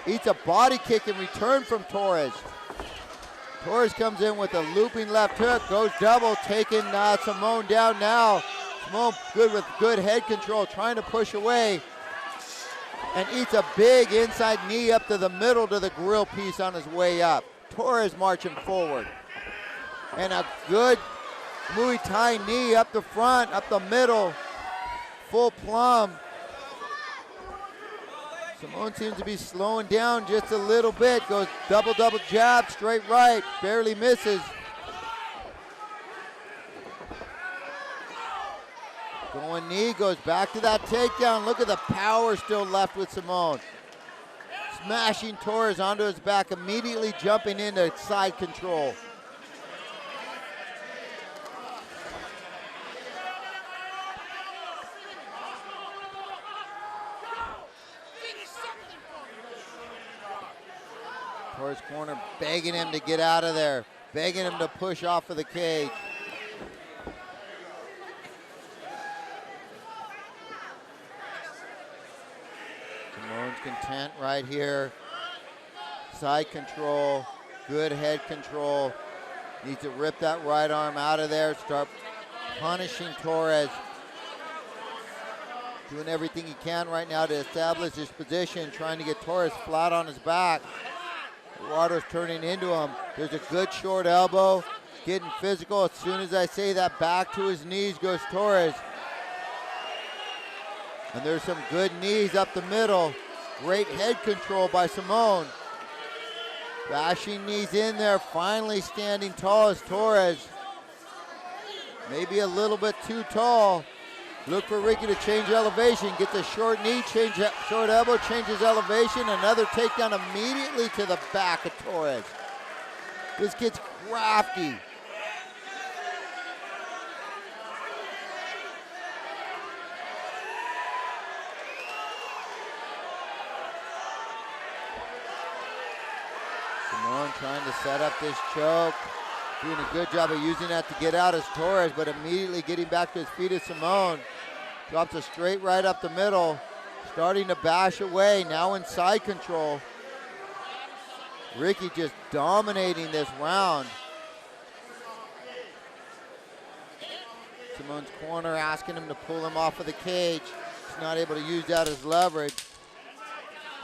Eats a body kick in return from Torres. Torres comes in with a looping left hook, goes double, taking Simone down now. Simone good with good head control, trying to push away. And eats a big inside knee up to the middle to the grill piece on his way up. Torres marching forward. And a good Muay Thai knee up the front, up the middle, full plumb. Simone seems to be slowing down just a little bit. Goes double jab, straight right, barely misses. Going knee, goes back to that takedown. Look at the power still left with Simone. Smashing Torres onto his back, immediately jumping into side control. Torres corner begging him to get out of there, begging him to push off of the cage. Simone's content right here. Side control, good head control. Needs to rip that right arm out of there, start punishing Torres. Doing everything he can right now to establish his position, trying to get Torres flat on his back. Water's turning into him. There's a good short elbow, getting physical. As soon as I say that, back to his knees goes Torres. And there's some good knees up the middle. Great head control by Simone. Bashing knees in there, finally standing tall as Torres. Maybe a little bit too tall. Look for Ricky to change elevation. Gets a short knee, short elbow, changes elevation. Another takedown immediately to the back of Torres. This kid's crafty. Simone trying to set up this choke. Doing a good job of using that to get out as Torres, but immediately getting back to his feet is Simone. Drops a straight right up the middle. Starting to bash away, now in side control. Ricky just dominating this round. Simone's corner asking him to pull him off of the cage. He's not able to use that as leverage.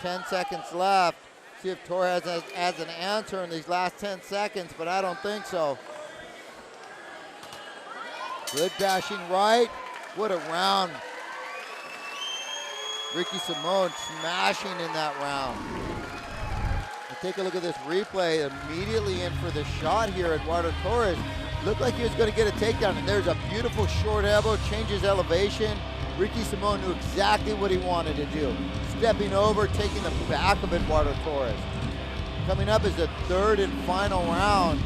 10 seconds left. See if Torres has an answer in these last 10 seconds, but I don't think so. Good bashing right. What a round. Ricky Simone smashing in that round. Now take a look at this replay. Immediately in for the shot here Eduardo Torres. Looked like he was going to get a takedown, and there's a beautiful short elbow, changes elevation. Ricky Simone knew exactly what he wanted to do. Stepping over, taking the back of Eduardo Torres. Coming up is the third and final round.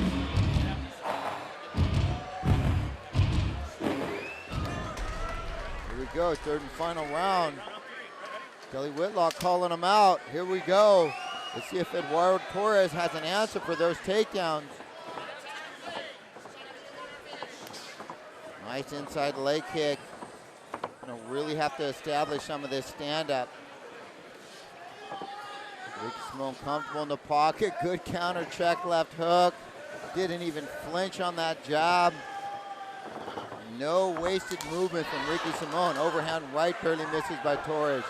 Here we go, third and final round. Kelly Whitlock calling him out. Here we go. Let's see if Eduardo Torres has an answer for those takedowns. Nice inside leg kick. Gonna really have to establish some of this stand-up. Ricky Simone comfortable in the pocket. Good counter check, left hook. Didn't even flinch on that jab. No wasted movement from Ricky Simone. Overhand right barely misses by Torres.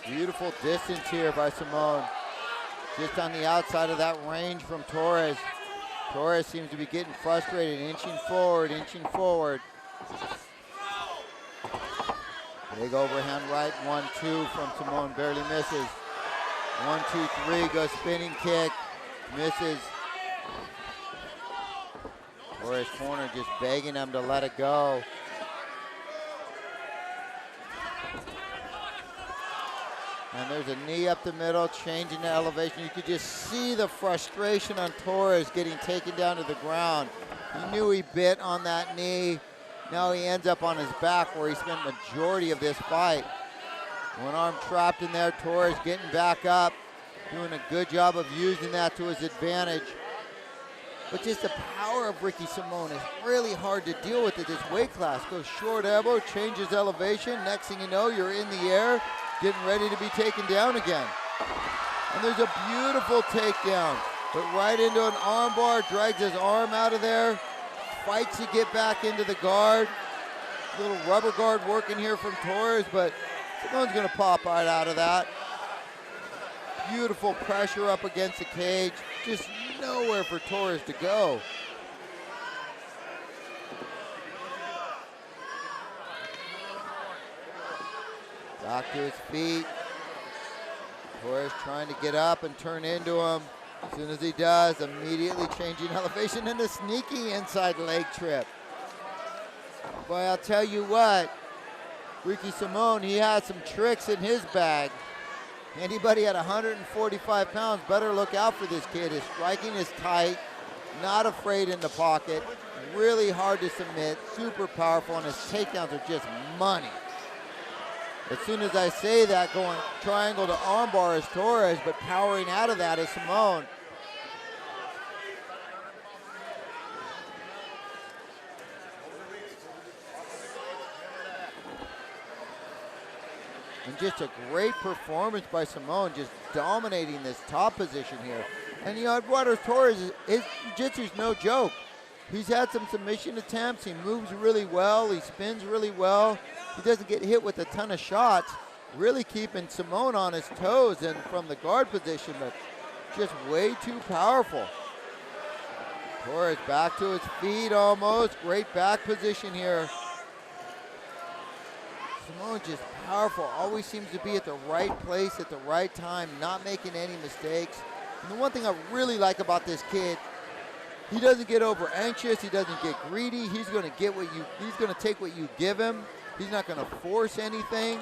Beautiful distance here by Simone. Just on the outside of that range from Torres. Torres seems to be getting frustrated, inching forward, inching forward. Big overhand right, 1-2 from Simone, barely misses. 1-2-3, goes spinning kick, misses. Torres' corner just begging him to let it go. And there's a knee up the middle, changing the elevation. You could just see the frustration on Torres getting taken down to the ground. He knew he bit on that knee. Now he ends up on his back where he spent majority of this fight. One arm trapped in there, Torres getting back up, doing a good job of using that to his advantage. But just the power of Ricky Simón is really hard to deal with at this weight class. Goes short elbow, changes elevation. Next thing you know, you're in the air, getting ready to be taken down again. And there's a beautiful takedown, but right into an arm bar, drags his arm out of there, fights to get back into the guard. Little rubber guard working here from Torres, but Simón's gonna pop right out of that. Beautiful pressure up against the cage. Just nowhere for Torres to go. Back to his feet. Torres trying to get up and turn into him. As soon as he does, immediately changing elevation and a sneaky inside leg trip. Boy, I'll tell you what, Ricky Simón, he has some tricks in his bag. Anybody at 145 pounds better look out for this kid. His striking is tight, not afraid in the pocket, really hard to submit, super powerful, and his takedowns are just money. As soon as I say that, going triangle to armbar is Torres, but powering out of that is Simón. And just a great performance by Simón, just dominating this top position here. And you know, Eduardo Torres, his jiu-jitsu's no joke. He's had some submission attempts, he moves really well, he spins really well. He doesn't get hit with a ton of shots, really keeping Simón on his toes and from the guard position, but just way too powerful. Torres back to his feet almost, great back position here. Simón just powerful, always seems to be at the right place at the right time, not making any mistakes. And the one thing I really like about this kid, he doesn't get over anxious, he doesn't get greedy, he's gonna take what you give him. He's not gonna force anything.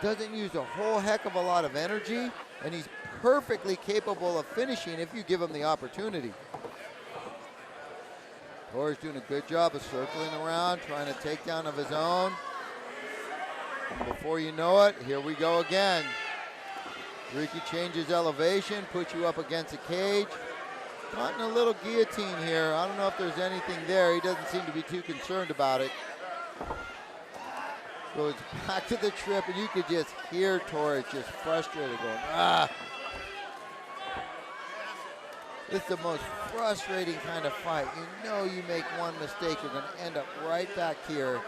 Doesn't use a whole heck of a lot of energy, and he's perfectly capable of finishing if you give him the opportunity. Torres doing a good job of circling around, trying to take down of his own. And before you know it, here we go again. Ricky changes elevation, puts you up against the cage. Caught in a little guillotine here. I don't know if there's anything there. He doesn't seem to be too concerned about it. Goes back to the trip, and you could just hear Torres just frustrated going, ah. It's the most frustrating kind of fight. You know you make one mistake, you're gonna end up right back here.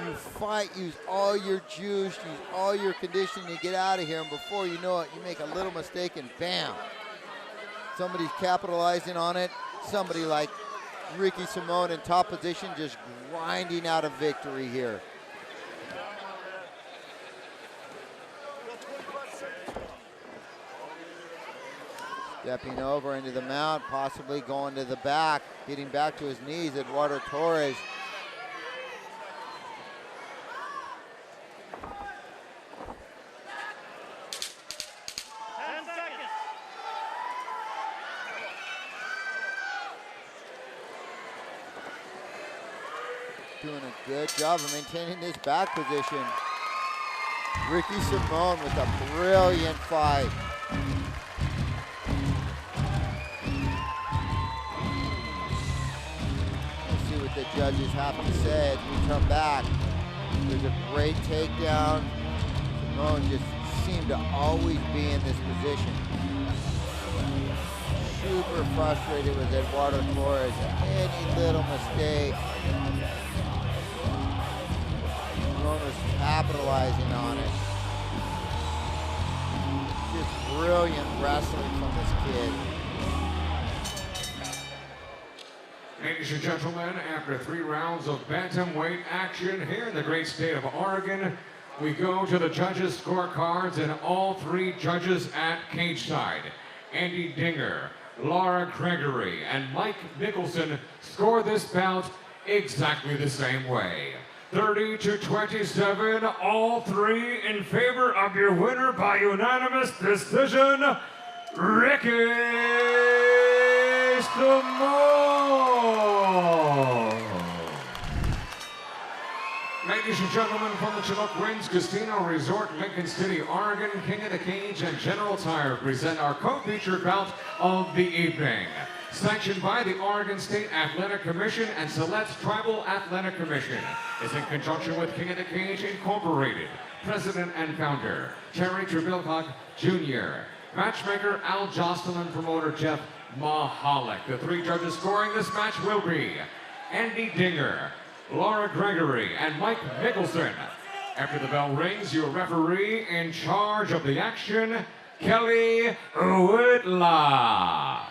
You fight, use all your juice, use all your conditioning to get out of here, and before you know it, you make a little mistake and bam. Somebody's capitalizing on it. Somebody like Ricky Simón in top position just grinding out a victory here. Stepping over into the mount, possibly going to the back, getting back to his knees, Eduardo Torres. Doing a good job of maintaining this back position. Ricky Simón with a brilliant fight. Let's see what the judges have to say as we come back. There's a great takedown. Simón just seemed to always be in this position. Super frustrated with Eduardo Torres. Any little mistake. Was capitalizing on it. Just brilliant wrestling from this kid. Ladies and gentlemen, after 3 rounds of bantamweight action here in the great state of Oregon, we go to the judges' scorecards, and all 3 judges at cage side. Andy Dinger, Laura Gregory and Mike Nicholson score this bout exactly the same way. 30-27, all three in favor of your winner by unanimous decision, Ricky Stamore. Ladies and gentlemen, from the Chinook Winds Casino Resort, Lincoln City, Oregon, King of the Cage and General Tire present our co-featured bout of the evening. Sanctioned by the Oregon State Athletic Commission and Select Tribal Athletic Commission, is in conjunction with King of the Cage Incorporated, President and Founder, Terry Trebilcock Jr., Matchmaker Al Jostelin, Promoter Jeff Mahalik. The three judges scoring this match will be Andy Dinger, Laura Gregory, and Mike Nicholson. After the bell rings, your referee in charge of the action, Kelly Whitlock.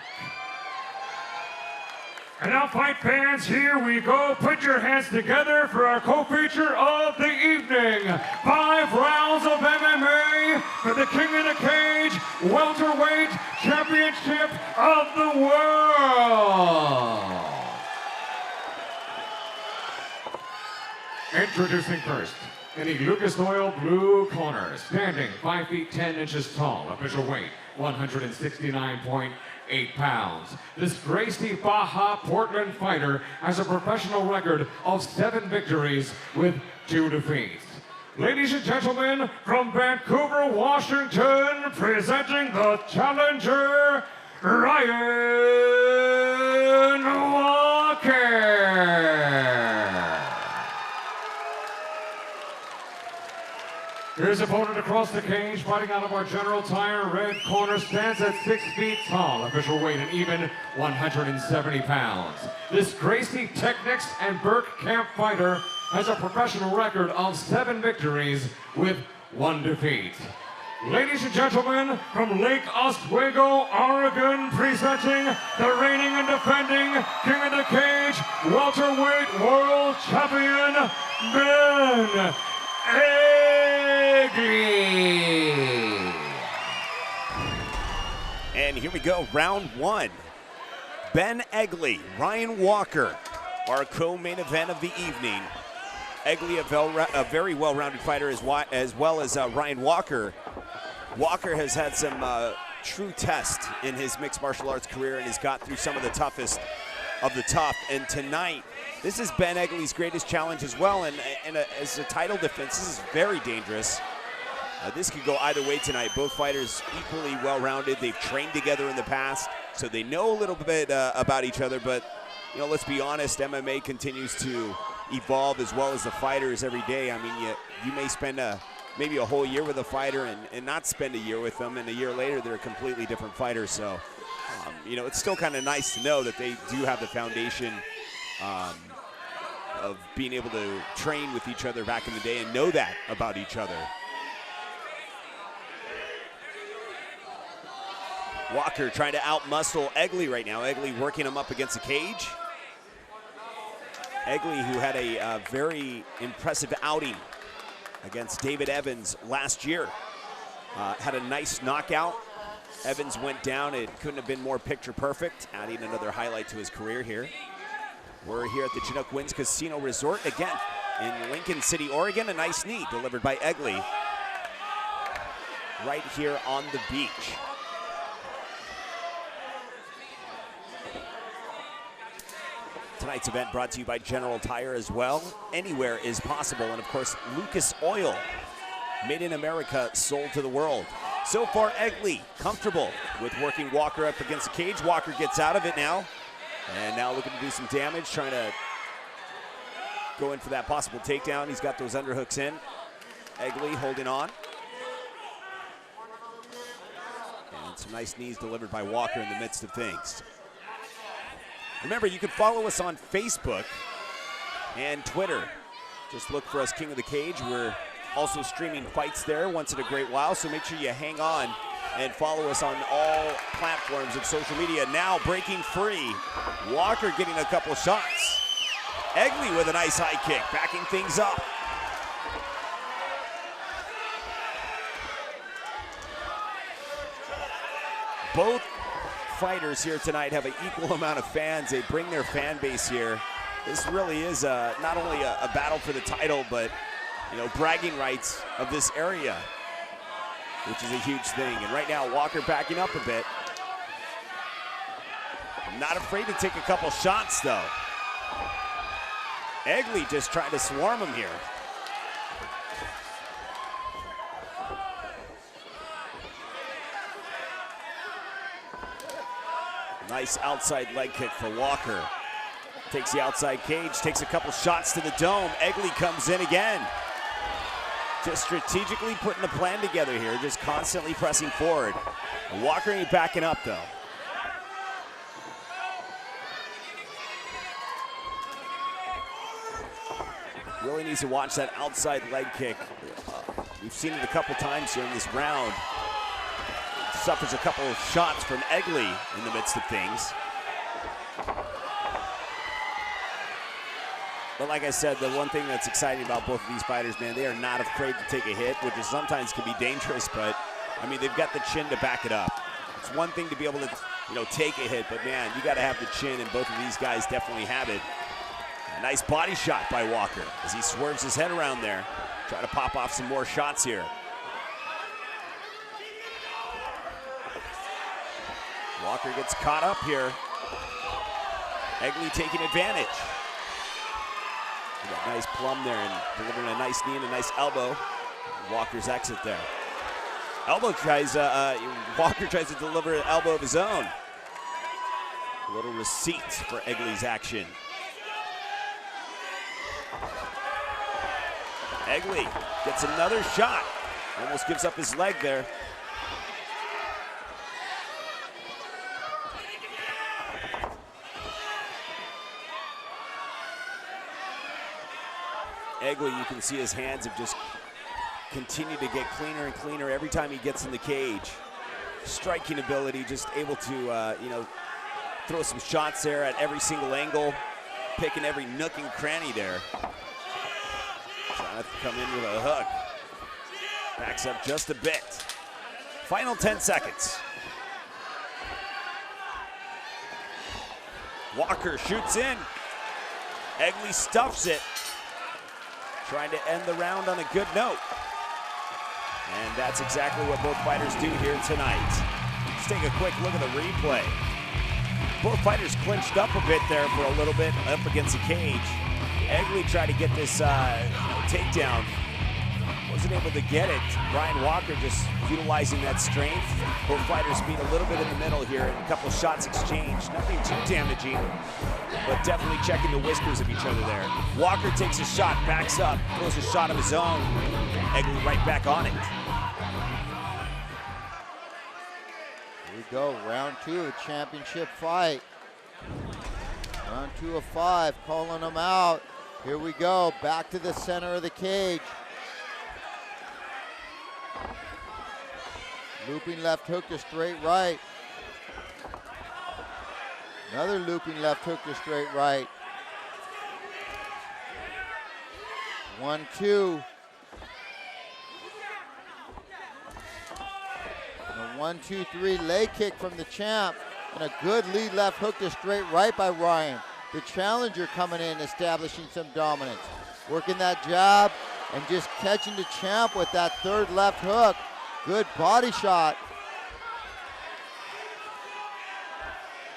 And now, fight fans, here we go. Put your hands together for our co-feature of the evening. 5 rounds of MMA for the King of the Cage Welterweight Championship of the world. Introducing first, in the Lucas Oil blue corner, standing 5 feet 10 inches tall, official weight 169.8 pounds. This Gracie Baja Portland fighter has a professional record of 7 victories with 2 defeats. Ladies and gentlemen, from Vancouver, Washington, presenting the challenger, Ryan Walker. His opponent across the cage, fighting out of our General Tire red corner, stands at 6 feet tall, official weight an even 170 pounds. This Gracie Technics and Burke Camp fighter has a professional record of 7 victories with 1 defeat. Ladies and gentlemen, from Lake Oswego, Oregon, presenting the reigning and defending King of the Cage Welterweight World Champion, Benett. Egli. And here we go, round 1. Ben Egli, Ryan Walker, our co-main event of the evening. Egli, a very well-rounded fighter as well as Ryan Walker. Walker has had some true tests in his mixed martial arts career and has got through some of the toughest of the tough. And tonight, this is Ben Egli's greatest challenge as well, and as a title defense, this is very dangerous. This could go either way tonight. Both fighters equally well-rounded. They've trained together in the past, so they know a little bit about each other. But, you know, let's be honest, MMA continues to evolve as well as the fighters every day. I mean, you may spend maybe a whole year with a fighter and not spend a year with them, and a year later they're a completely different fighter. So, you know, it's still kind of nice to know that they do have the foundation of being able to train with each other back in the day and know that about each other. Walker trying to out-muscle Egli right now. Egli working him up against the cage. Egli, who had a very impressive outing against David Evans last year, had a nice knockout. Evans went down. It couldn't have been more picture perfect, adding another highlight to his career here. We're here at the Chinook Winds Casino Resort again in Lincoln City, Oregon. A nice knee delivered by Egli right here on the beach. Tonight's event brought to you by General Tire as well. Anywhere is possible. And of course, Lucas Oil, made in America, sold to the world. So far, Egli comfortable with working Walker up against the cage. Walker gets out of it now. And now looking to do some damage, trying to go in for that possible takedown. He's got those underhooks in. Egli holding on. And some nice knees delivered by Walker in the midst of things. Remember, you can follow us on Facebook and Twitter. Just look for us, King of the Cage. We're also streaming fights there once in a great while, so make sure you hang on and follow us on all platforms of social media. Now breaking free. Walker getting a couple shots. Egli with a nice high kick, backing things up. Both fighters here tonight have an equal amount of fans. They bring their fan base here. This really is not only a battle for the title, but bragging rights of this area, which is a huge thing. And right now, Walker backing up a bit. Not afraid to take a couple shots, though. Egli just trying to swarm him here. Nice outside leg kick for Walker. Takes the outside cage, takes a couple shots to the dome. Egli comes in again. Just strategically putting the plan together here, just constantly pressing forward. Walker ain't backing up, though. Really needs to watch that outside leg kick. We've seen it a couple times here in this round. Suffers a couple of shots from Egli in the midst of things. But like I said, the one thing that's exciting about both of these fighters, man, they are not afraid to take a hit, which is sometimes can be dangerous, but I mean, they've got the chin to back it up. It's one thing to be able to, take a hit, but man, you got to have the chin, and both of these guys definitely have it. A nice body shot by Walker as he swerves his head around there. Try to pop off some more shots here. Walker gets caught up here. Egli taking advantage. Got a nice plum there and delivering a nice knee and a nice elbow. Walker's exit there. Walker tries to deliver an elbow of his own. A little receipt for Egli's action. Egli gets another shot. Almost gives up his leg there. Egli, you can see his hands have just continued to get cleaner and cleaner every time he gets in the cage. Striking ability, just able to, throw some shots there at every single angle, picking every nook and cranny there. Trying to come in with a hook. Backs up just a bit. Final 10 seconds. Walker shoots in. Egli stuffs it. Trying to end the round on a good note. And that's exactly what both fighters do here tonight. Let's take a quick look at the replay. Both fighters clinched up a bit there for a little bit up against the cage. Egli tried to get this takedown. Wasn't able to get it. Brian Walker just utilizing that strength. Both fighters beat a little bit in the middle here. A couple shots exchanged. Nothing too damaging, but definitely checking the whiskers of each other there. Walker takes a shot, backs up, throws a shot of his own. Egli right back on it. Here we go, round 2 of the championship fight. Round 2 of 5, calling them out. Here we go, back to the center of the cage. Looping left hook to straight right. Another looping left hook to straight right. 1-2. A 1-2-3 leg kick from the champ. And a good lead left hook to straight right by Ryan. The challenger coming in, establishing some dominance. Working that jab and just catching the champ with that third left hook. Good body shot.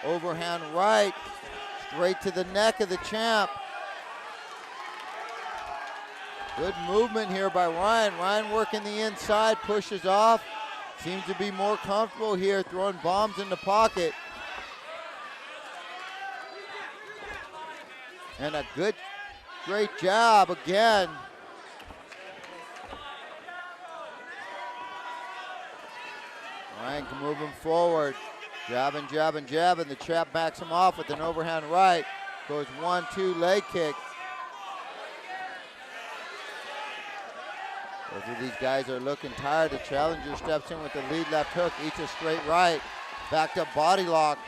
Overhand right, straight to the neck of the champ. Good movement here by Ryan. Ryan working the inside, pushes off. Seems to be more comfortable here, throwing bombs in the pocket. And a good, great jab again. Ryan can move him forward. Jabbing, jabbing, jabbing. The champ backs him off with an overhand right. Goes 1-2 leg kick. Both of these guys are looking tired. The challenger steps in with the lead left hook, eats a straight right. Backed up body lock.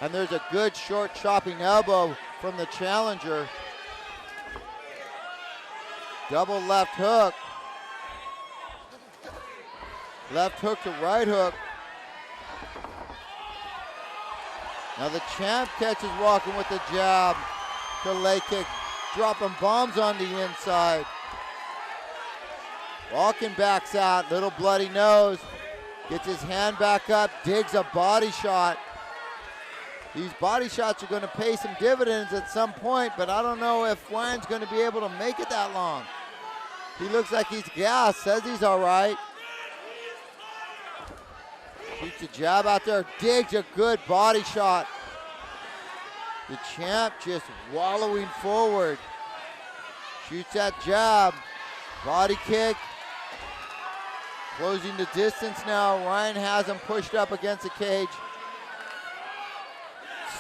And there's a good short chopping elbow from the challenger. Double left hook. Left hook to right hook. Now the champ catches Walken with the jab to leg kick, dropping bombs on the inside. Walken backs out, little bloody nose, gets his hand back up, digs a body shot. These body shots are going to pay some dividends at some point, but I don't know if Ryan's going to be able to make it that long. He looks like he's gassed, says he's all right. Shoots a jab out there, digs a good body shot. The champ just wallowing forward. Shoots that jab, body kick. Closing the distance now. Ryan has him pushed up against the cage.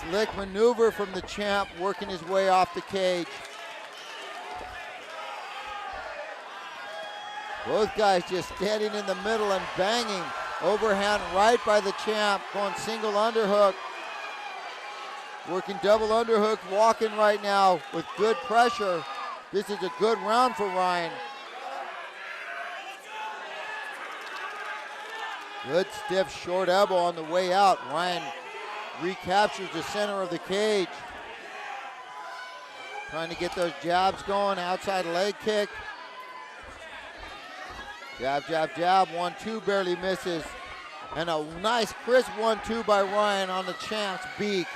Slick maneuver from the champ, working his way off the cage. Both guys just standing in the middle and banging. Overhand right by the champ, going single underhook. Working double underhook, Walken right now with good pressure. This is a good round for Ryan. Good stiff short elbow on the way out. Ryan recaptures the center of the cage. Trying to get those jabs going, outside leg kick. Jab, jab, jab, 1-2, barely misses. And a nice crisp 1-2 by Ryan on the champ's beak.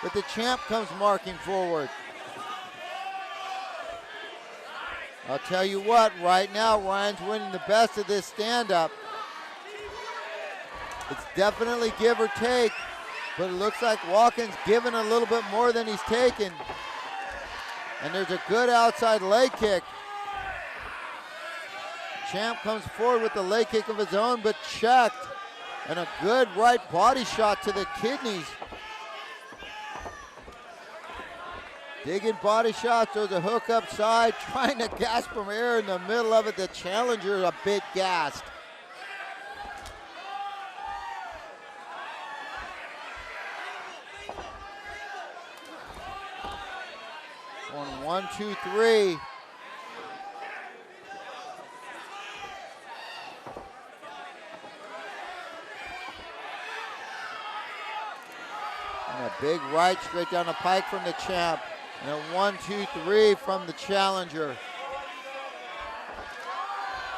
But the champ comes marking forward. I'll tell you what, right now Ryan's winning the best of this stand-up. It's definitely give or take, but it looks like Walken's given a little bit more than he's taken. And there's a good outside leg kick. Champ comes forward with the leg kick of his own, but checked. And a good right body shot to the kidneys. Digging body shots, there's a hook upside, trying to gasp from air in the middle of it. The challenger a bit gassed. On 1, 2, 3. And a big right straight down the pike from the champ. And a 1, 2, 3 from the challenger.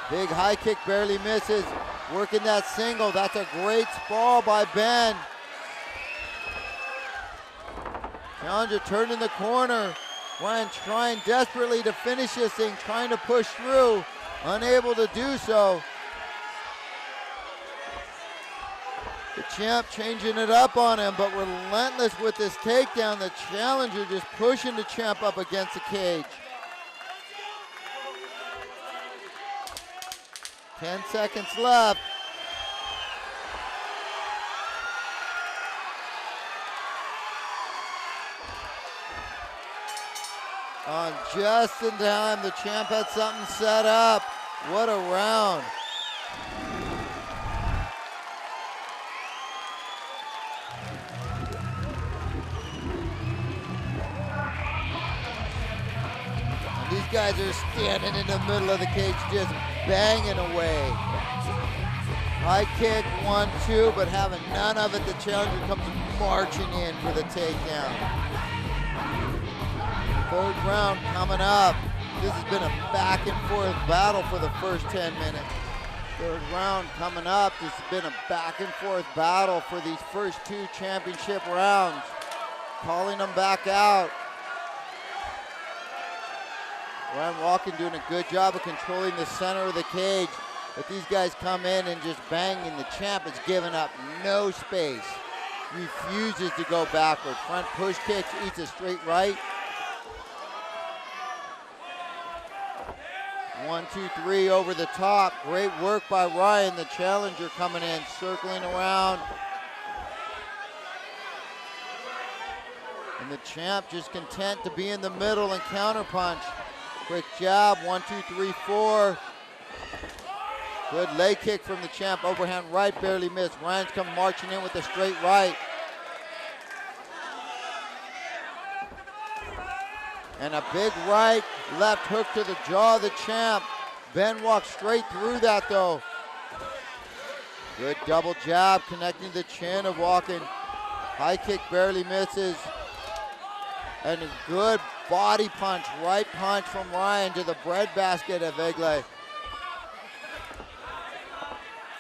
Big high kick barely misses. Working that single. That's a great sprawl by Ben. Challenger turning the corner. Ryan trying desperately to finish this thing, trying to push through. Unable to do so. The champ changing it up on him, but relentless with this takedown. The challenger just pushing the champ up against the cage. 10 seconds left. On just in time, the champ had something set up. What a round. And these guys are standing in the middle of the cage just banging away. High kick, 1, 2, but having none of it. The challenger comes marching in for the takedown. Third round coming up. This has been a back and forth battle for the first 10 minutes. Third round coming up. This has been a back and forth battle for these first 2 championship rounds. Calling them back out. Ryan Walken doing a good job of controlling the center of the cage. But these guys come in and just banging. The champ is giving up no space. Refuses to go backward. Front push kicks, eats a straight right. 1, 2, 3 over the top. Great work by Ryan, the challenger coming in, circling around. And the champ just content to be in the middle and counterpunch. Quick jab, 1, 2, 3, 4. Good leg kick from the champ, overhand right, barely missed. Ryan's come marching in with a straight right. And a big right, left hook to the jaw of the champ. Ben walks straight through that though. Good double jab connecting the chin of Walken. High kick barely misses. And a good body punch, right punch from Ryan to the breadbasket of Egli.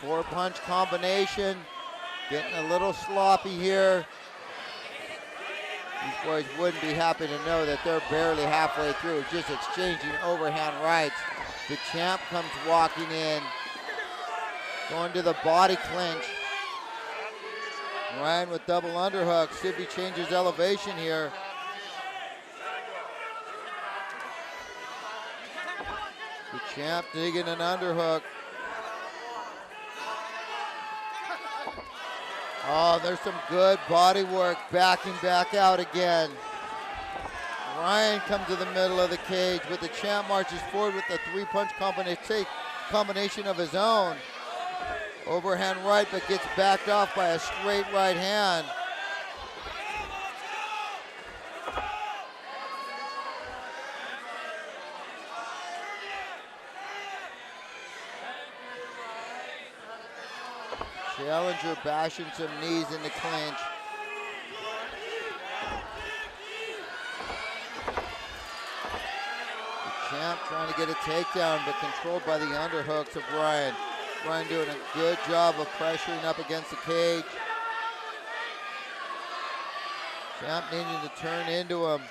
4-punch combination. Getting a little sloppy here. These boys wouldn't be happy to know that they're barely halfway through, just exchanging overhand rights. The champ comes walking in, going to the body clinch. Ryan with double underhook. Sibby changes elevation here. The champ digging an underhook. Oh, there's some good body work, backing back out again. Ryan comes to the middle of the cage, but the champ marches forward with the 3-punch combination of his own. Overhand right, but gets backed off by a straight right hand. Challenger bashing some knees in the clinch. The champ trying to get a takedown, but controlled by the underhooks of Ryan. Ryan doing a good job of pressuring up against the cage. Champ needing to turn into him.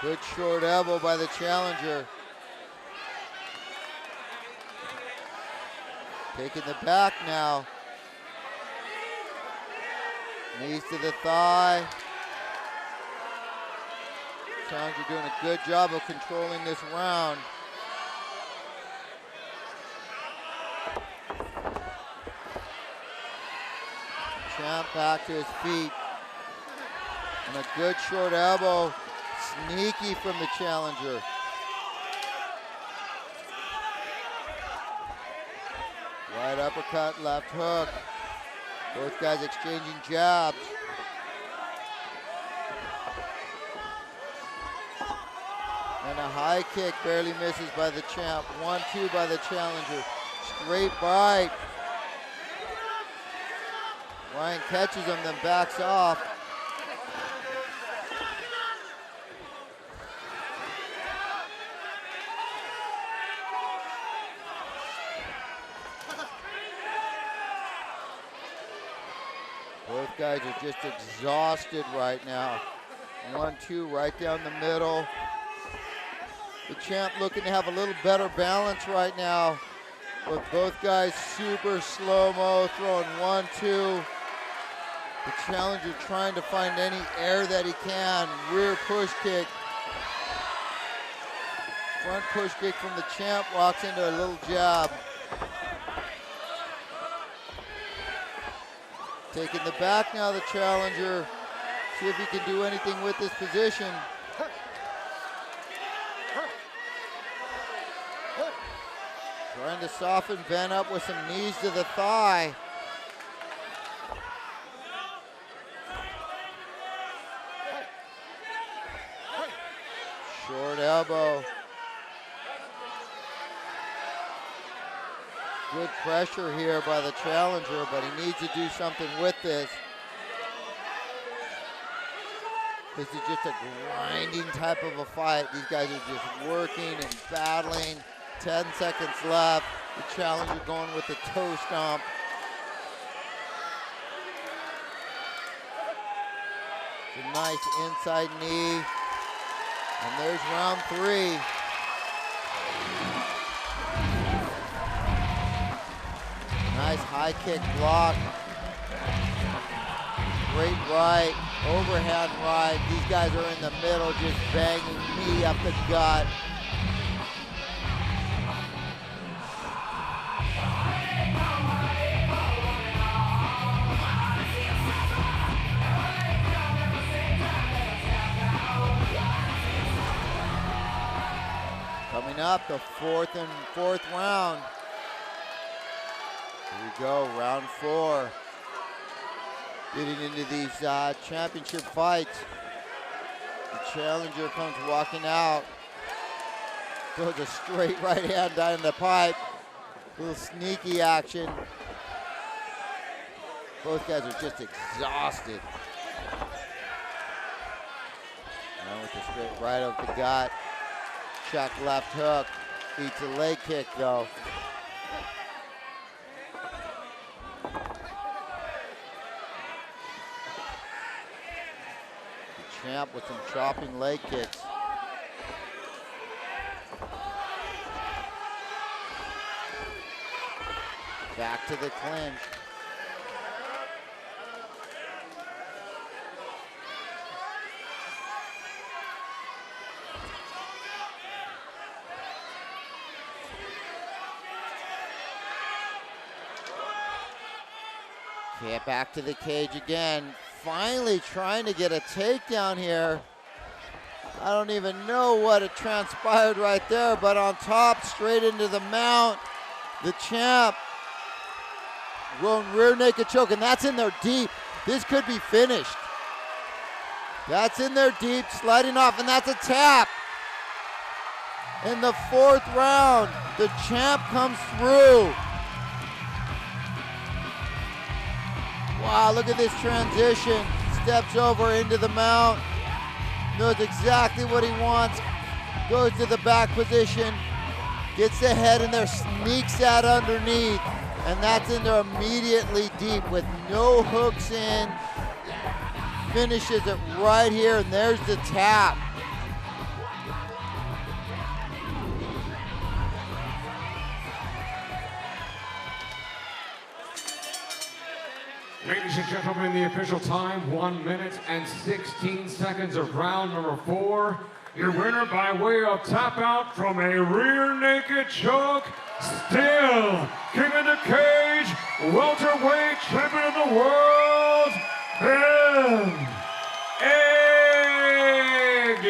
Good short elbow by the challenger. Taking the back now. Knees to the thigh. Challenger doing a good job of controlling this round. Champ back to his feet. And a good short elbow. Sneaky from the challenger. Right uppercut, left hook. Both guys exchanging jabs. And a high kick barely misses by the champ. 1-2 by the challenger. Straight bite. Ryan catches him, then backs off. Both guys are just exhausted right now. 1-2 right down the middle. The champ looking to have a little better balance right now. But both guys super slow-mo, throwing 1-2. The challenger trying to find any air that he can. Rear push kick. Front push kick from the champ, walks into a little jab. Taking the back now, the challenger. See if he can do anything with this position. Trying to soften Ben up with some knees to the thigh. Short elbow. Good pressure here by the challenger, but he needs to do something with this. This is just a grinding type of a fight. These guys are just working and battling. 10 seconds left. The challenger going with the toe stomp. It's a nice inside knee. And there's round 3. Nice high kick block. Great right, overhand right. These guys are in the middle just banging knee up the gut. Coming up, the fourth round. Here we go, round 4. Getting into these championship fights. The challenger comes walking out. Throws a straight right hand down the pipe. A little sneaky action. Both guys are just exhausted. Now with the straight right of the gut. Check left hook. Eats a leg kick though. The champ with some chopping leg kicks. Back to the clinch. Get back to the cage again. Finally trying to get a takedown here. I don't even know what it transpired right there, but on top, straight into the mount. The champ going rear naked choke, and that's in there deep. This could be finished. That's in there deep, sliding off, and that's a tap. In the 4th round, the champ comes through. Wow, look at this transition. Steps over into the mount. Knows exactly what he wants. Goes to the back position. Gets the head in there, sneaks that underneath. And that's in there immediately deep with no hooks in. Finishes it right here, and there's the tap. Ladies and gentlemen, the official time, 1 minute and 16 seconds of round number 4. Your winner by way of tap out from a rear naked choke, still king of the cage, welterweight champion of the world,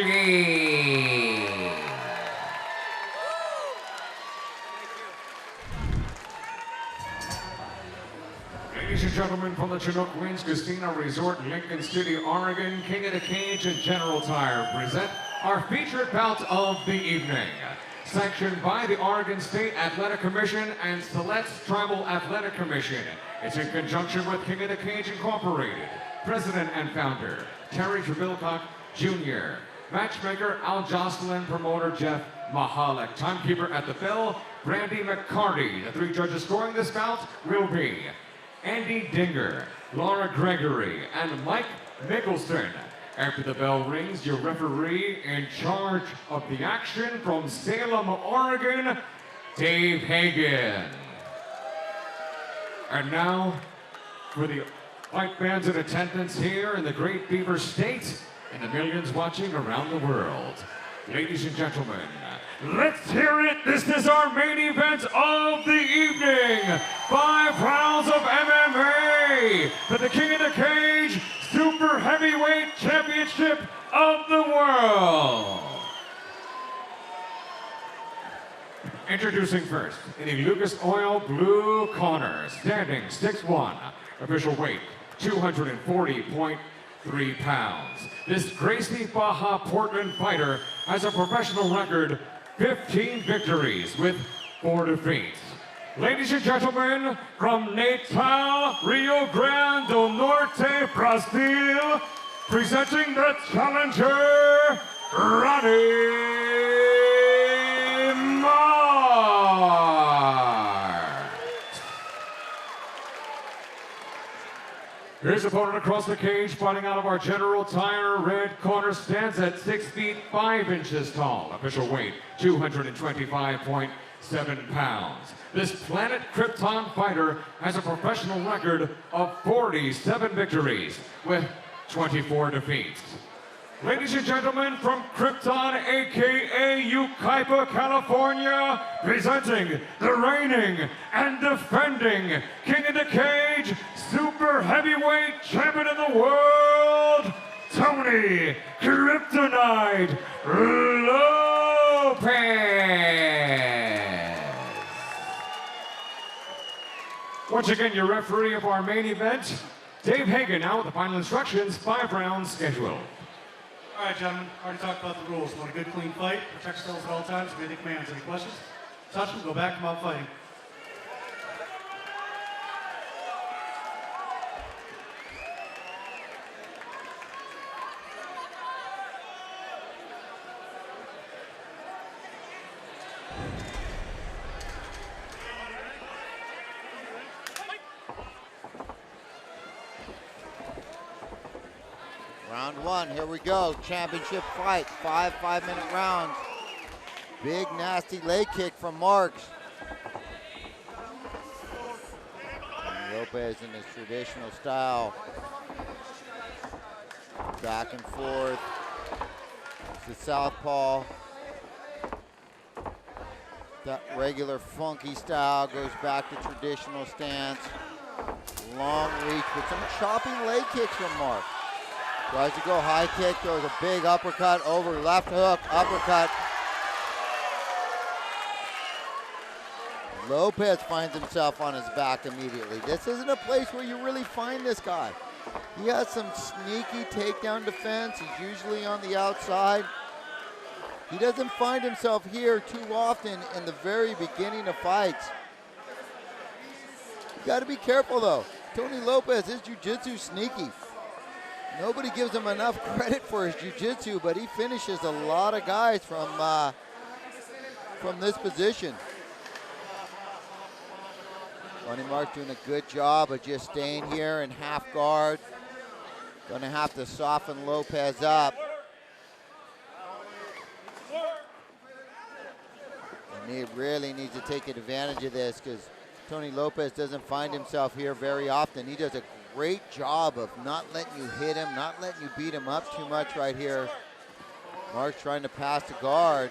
Egli. Ladies and gentlemen, from the Chinook Winds Casino Resort, Lincoln City, Oregon, King of the Cage and General Tire present our featured bout of the evening. Sanctioned by the Oregon State Athletic Commission and Select Tribal Athletic Commission. It's in conjunction with King of the Cage Incorporated, President and Founder, Terry Trebilcock Jr., Matchmaker Al Jocelyn, Promoter Jeff Mahalik, Timekeeper at the bell, Brandy McCarty. The 3 judges scoring this bout will be Andy Dinger, Laura Gregory, and Mike Mickelson. After the bell rings, your referee in charge of the action from Salem, Oregon, Dave Hagen. And now, for the fight fans in attendance here in the Great Beaver State and the millions watching around the world. Ladies and gentlemen, let's hear it. This is our main event of the evening. 5 rounds of MMA for the King of the Cage Super Heavyweight Championship of the world. Introducing first, in the Lucas Oil blue corner, standing 6'1", official weight 240.3 pounds. This Gracie Baja Portland fighter has a professional record 15 victories with 4 defeats. Ladies and gentlemen, from Natal, Rio Grande do Norte, Brazil, presenting the challenger, Ronny Markes. His opponent across the cage, fighting out of our General Tire red corner, stands at 6 feet 5 inches tall. Official weight 225.7 pounds. This Planet Krypton fighter has a professional record of 47 victories with 24 defeats. Ladies and gentlemen, from Krypton, aka Yucaipa, California, presenting the reigning and defending King of the Cage Super Heavyweight Champion of the world, Tony Kryptonite Lopez. Once again, your referee of our main event, Dave Hagen, now with the final instructions, 5 rounds scheduled. All right, gentlemen, already talked about the rules. Want a good, clean fight, protect yourselves at all times, obey the commands. Any questions? Touch them, go back, come out fighting. Round one, here we go. Championship fight, 5 5-minute rounds. Big nasty leg kick from Markes. And Lopez in his traditional style. Back and forth. It's the southpaw. That regular funky style goes back to traditional stance. Long reach with some chopping leg kicks from Markes. Tries to go high kick, throws a big uppercut over, left hook, uppercut. Lopez finds himself on his back immediately. This isn't a place where you really find this guy. He has some sneaky takedown defense. He's usually on the outside. He doesn't find himself here too often in the very beginning of fights. You got to be careful though. Tony Lopez, his jiu-jitsu sneaky. Nobody gives him enough credit for his jiu-jitsu, but he finishes a lot of guys from this position. Ronny Markes doing a good job of just staying here in half guard. Gonna have to soften Lopez up. And he really needs to take advantage of this because Tony Lopez doesn't find himself here very often. He does a great job of not letting you hit him, not letting you beat him up too much right here. Markes trying to pass the guard.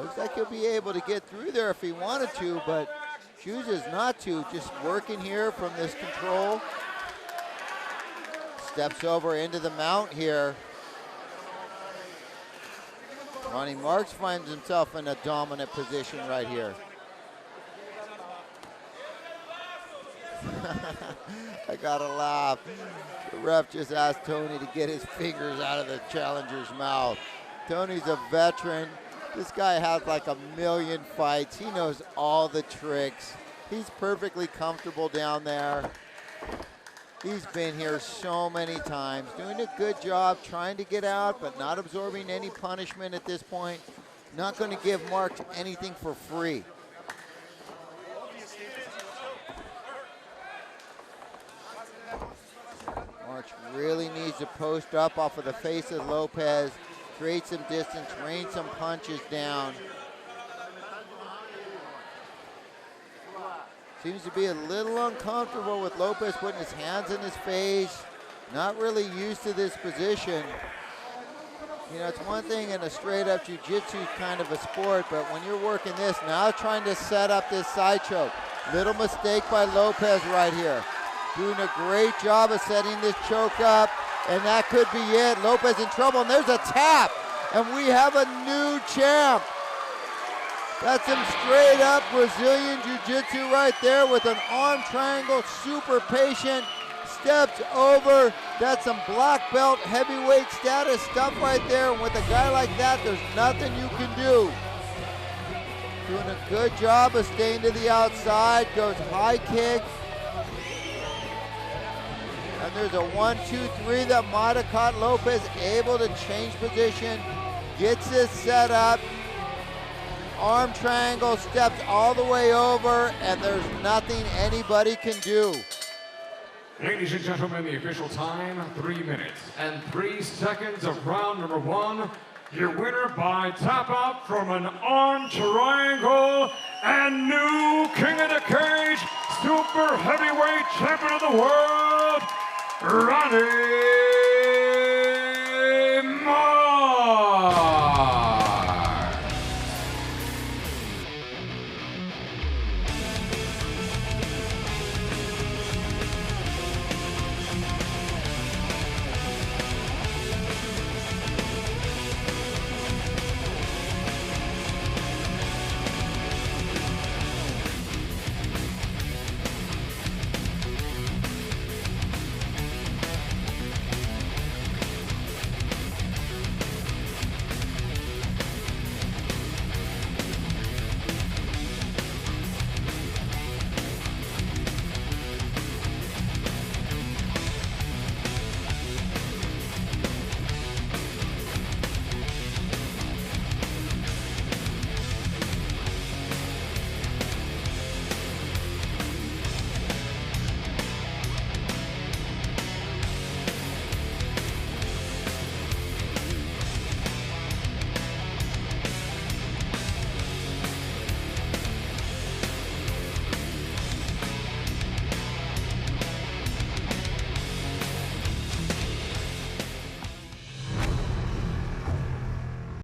Looks like he'll be able to get through there if he wanted to, but chooses not to, just working here from this control. Steps over into the mount here. Ronny Markes finds himself in a dominant position right here. I gotta laugh. The ref just asked Tony to get his fingers out of the challenger's mouth. Tony's a veteran. This guy has like a million fights. He knows all the tricks. He's perfectly comfortable down there. He's been here so many times, doing a good job trying to get out, but not absorbing any punishment at this point. Not going to give Markes anything for free. Markes really needs to post up off of the face of Lopez, create some distance, rain some punches down. Seems to be a little uncomfortable with Lopez putting his hands in his face. Not really used to this position. You know, it's one thing in a straight up jiu-jitsu kind of a sport, but when you're working this, now trying to set up this side choke. Little mistake by Lopez right here. Doing a great job of setting this choke up, and that could be it. Lopez in trouble, and there's a tap, and we have a new champ. That's some straight up Brazilian Jiu-Jitsu right there with an arm triangle, super patient, steps over. That's some black belt heavyweight status stuff right there. And with a guy like that, there's nothing you can do. Doing a good job of staying to the outside, goes high kick. And there's a 1-2-3 that might have caught Lopez, able to change position, gets this set up. Arm triangle, steps all the way over, and there's nothing anybody can do. Ladies and gentlemen, the official time, 3 minutes and 3 seconds of round number 1. Your winner by tap out from an arm triangle and new King of the Cage, Super Heavyweight Champion of the World, Ronny